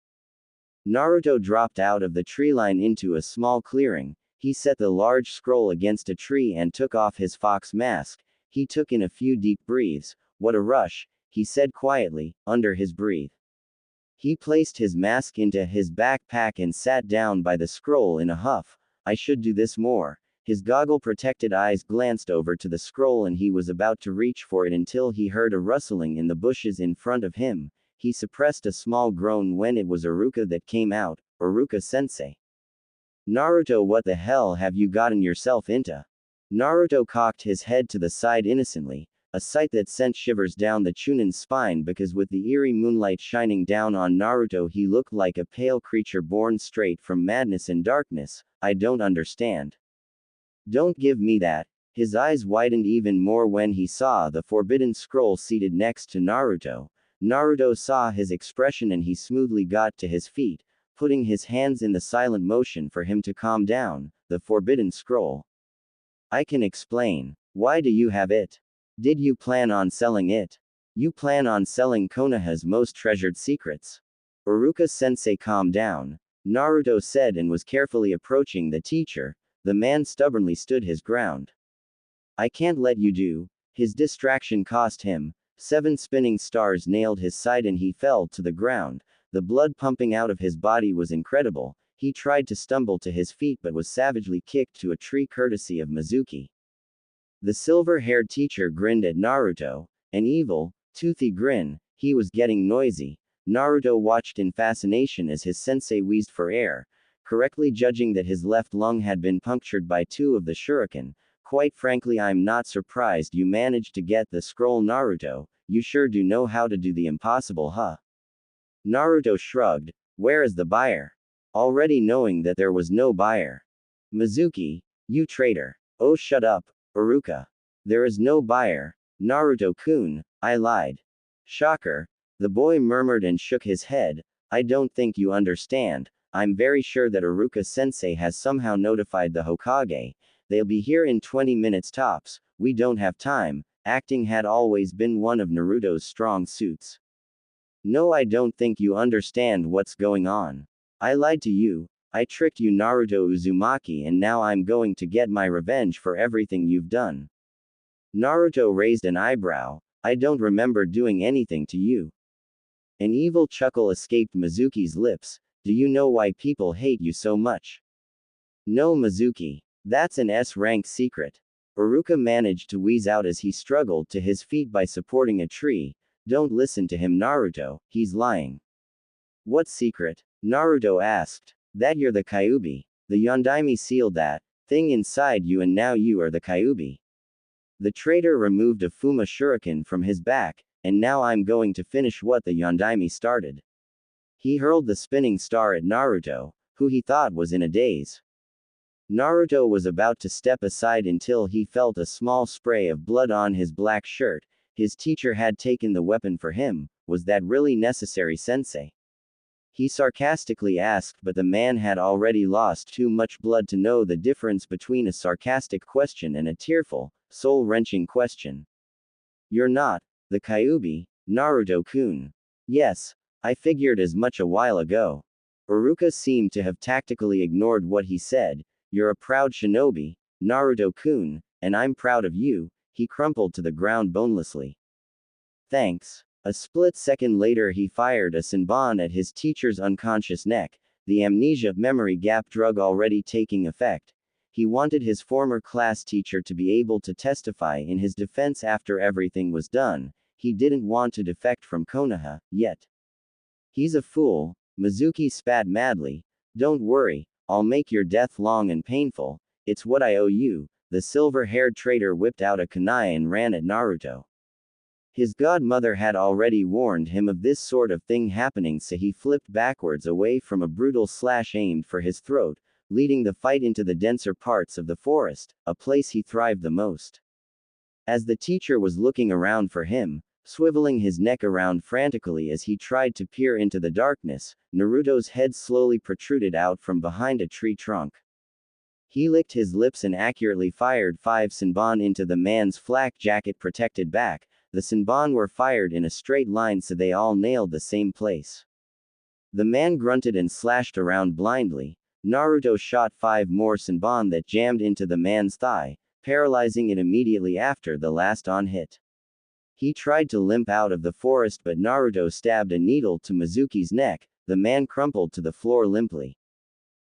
Naruto dropped out of the tree line into a small clearing. He set the large scroll against a tree and took off his fox mask. He took in a few deep breaths. What a rush, he said quietly, under his breath. He placed his mask into his backpack and sat down by the scroll in a huff. I should do this more. His goggle-protected eyes glanced over to the scroll and he was about to reach for it until he heard a rustling in the bushes in front of him. He suppressed a small groan when it was Iruka that came out. Iruka-sensei. Naruto, what the hell have you gotten yourself into? Naruto cocked his head to the side innocently, a sight that sent shivers down the Chunin's spine because with the eerie moonlight shining down on Naruto he looked like a pale creature born straight from madness and darkness. I don't understand. Don't give me that. His eyes widened even more when he saw the forbidden scroll seated next to Naruto. Naruto saw his expression and he smoothly got to his feet, putting his hands in the silent motion for him to calm down. The forbidden scroll. I can explain. Why do you have it? Did you plan on selling it? You plan on selling Konoha's most treasured secrets. Iruka-sensei, calm down, Naruto said and was carefully approaching the teacher. The man stubbornly stood his ground. I can't let you do. His distraction cost him. 7 spinning stars nailed his side and he fell to the ground. The blood pumping out of his body was incredible. He tried to stumble to his feet but was savagely kicked to a tree courtesy of Mizuki. The silver-haired teacher grinned at Naruto, an evil, toothy grin. He was getting noisy. Naruto watched in fascination as his sensei wheezed for air, correctly judging that his left lung had been punctured by 2 of the shuriken. Quite frankly, I'm not surprised you managed to get the scroll, Naruto. You sure do know how to do the impossible, huh? Naruto shrugged. Where is the buyer? Already knowing that there was no buyer. Mizuki, you traitor. Oh, shut up, Iruka. There is no buyer. Naruto-kun, I lied. Shocker. The boy murmured and shook his head. I don't think you understand. I'm very sure that Iruka-sensei has somehow notified the Hokage. They'll be here in 20 minutes tops. We don't have time. Acting had always been one of Naruto's strong suits. No, I don't think you understand what's going on. I lied to you. I tricked you, Naruto Uzumaki, and now I'm going to get my revenge for everything you've done. Naruto raised an eyebrow. I don't remember doing anything to you. An evil chuckle escaped Mizuki's lips. Do you know why people hate you so much? No, Mizuki. That's an S-rank secret. Iruka managed to wheeze out as he struggled to his feet by supporting a tree. Don't listen to him, Naruto, he's lying. What secret? Naruto asked. That you're the Kyuubi. The Yondaime sealed that thing inside you and now you are the Kyuubi. The traitor removed a Fuma shuriken from his back, and now I'm going to finish what the Yondaime started. He hurled the spinning star at Naruto, who he thought was in a daze. Naruto was about to step aside until he felt a small spray of blood on his black shirt. His teacher had taken the weapon for him. Was that really necessary, sensei? He sarcastically asked, but the man had already lost too much blood to know the difference between a sarcastic question and a tearful, soul-wrenching question. You're not the Kyuubi, Naruto-kun. Yes, I figured as much a while ago. Iruka seemed to have tactically ignored what he said. You're a proud shinobi, Naruto-kun, and I'm proud of you. He crumpled to the ground bonelessly. Thanks. A split second later he fired a senbon at his teacher's unconscious neck, the amnesia memory gap drug already taking effect. He wanted his former class teacher to be able to testify in his defense after everything was done. He didn't want to defect from Konoha, yet. He's a fool, Mizuki spat madly. Don't worry, I'll make your death long and painful. It's what I owe you. The silver-haired traitor whipped out a kunai and ran at Naruto. His godmother had already warned him of this sort of thing happening, so he flipped backwards away from a brutal slash aimed for his throat, leading the fight into the denser parts of the forest, a place he thrived the most. As the teacher was looking around for him, swiveling his neck around frantically as he tried to peer into the darkness, Naruto's head slowly protruded out from behind a tree trunk. He licked his lips and accurately fired 5 senbon into the man's flak jacket-protected back. The senbon were fired in a straight line so they all nailed the same place. The man grunted and slashed around blindly. Naruto shot 5 more senbon that jammed into the man's thigh, paralyzing it immediately after the last on hit. He tried to limp out of the forest, but Naruto stabbed a needle to Mizuki's neck. The man crumpled to the floor limply.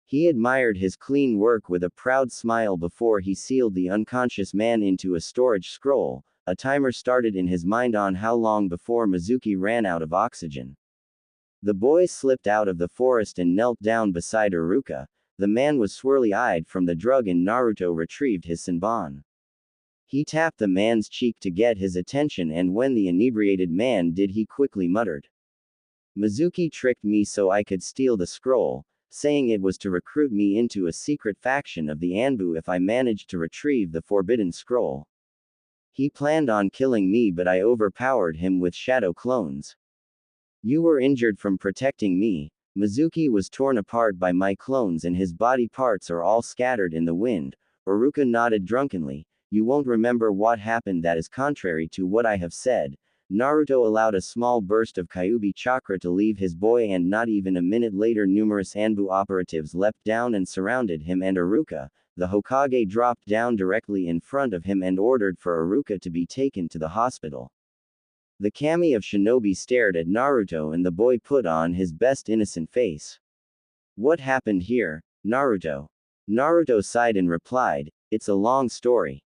He admired his clean work with a proud smile before he sealed the unconscious man into a storage scroll. A timer started in his mind on how long before Mizuki ran out of oxygen. The boy slipped out of the forest and knelt down beside Iruka. The man was swirly-eyed from the drug and Naruto retrieved his senbon. He tapped the man's cheek to get his attention, and when the inebriated man did, he quickly muttered. Mizuki tricked me so I could steal the scroll, saying it was to recruit me into a secret faction of the Anbu if I managed to retrieve the forbidden scroll. He planned on killing me, but I overpowered him with shadow clones. You were injured from protecting me. Mizuki was torn apart by my clones and his body parts are all scattered in the wind. Iruka nodded drunkenly. You won't remember what happened. That is contrary to what I have said. Naruto allowed a small burst of Kyuubi chakra to leave his boy, and not even a minute later numerous Anbu operatives leapt down and surrounded him and Iruka. The Hokage dropped down directly in front of him and ordered for Iruka to be taken to the hospital. The kami of shinobi stared at Naruto and the boy put on his best innocent face. What happened here, Naruto? Naruto sighed and replied, it's a long story.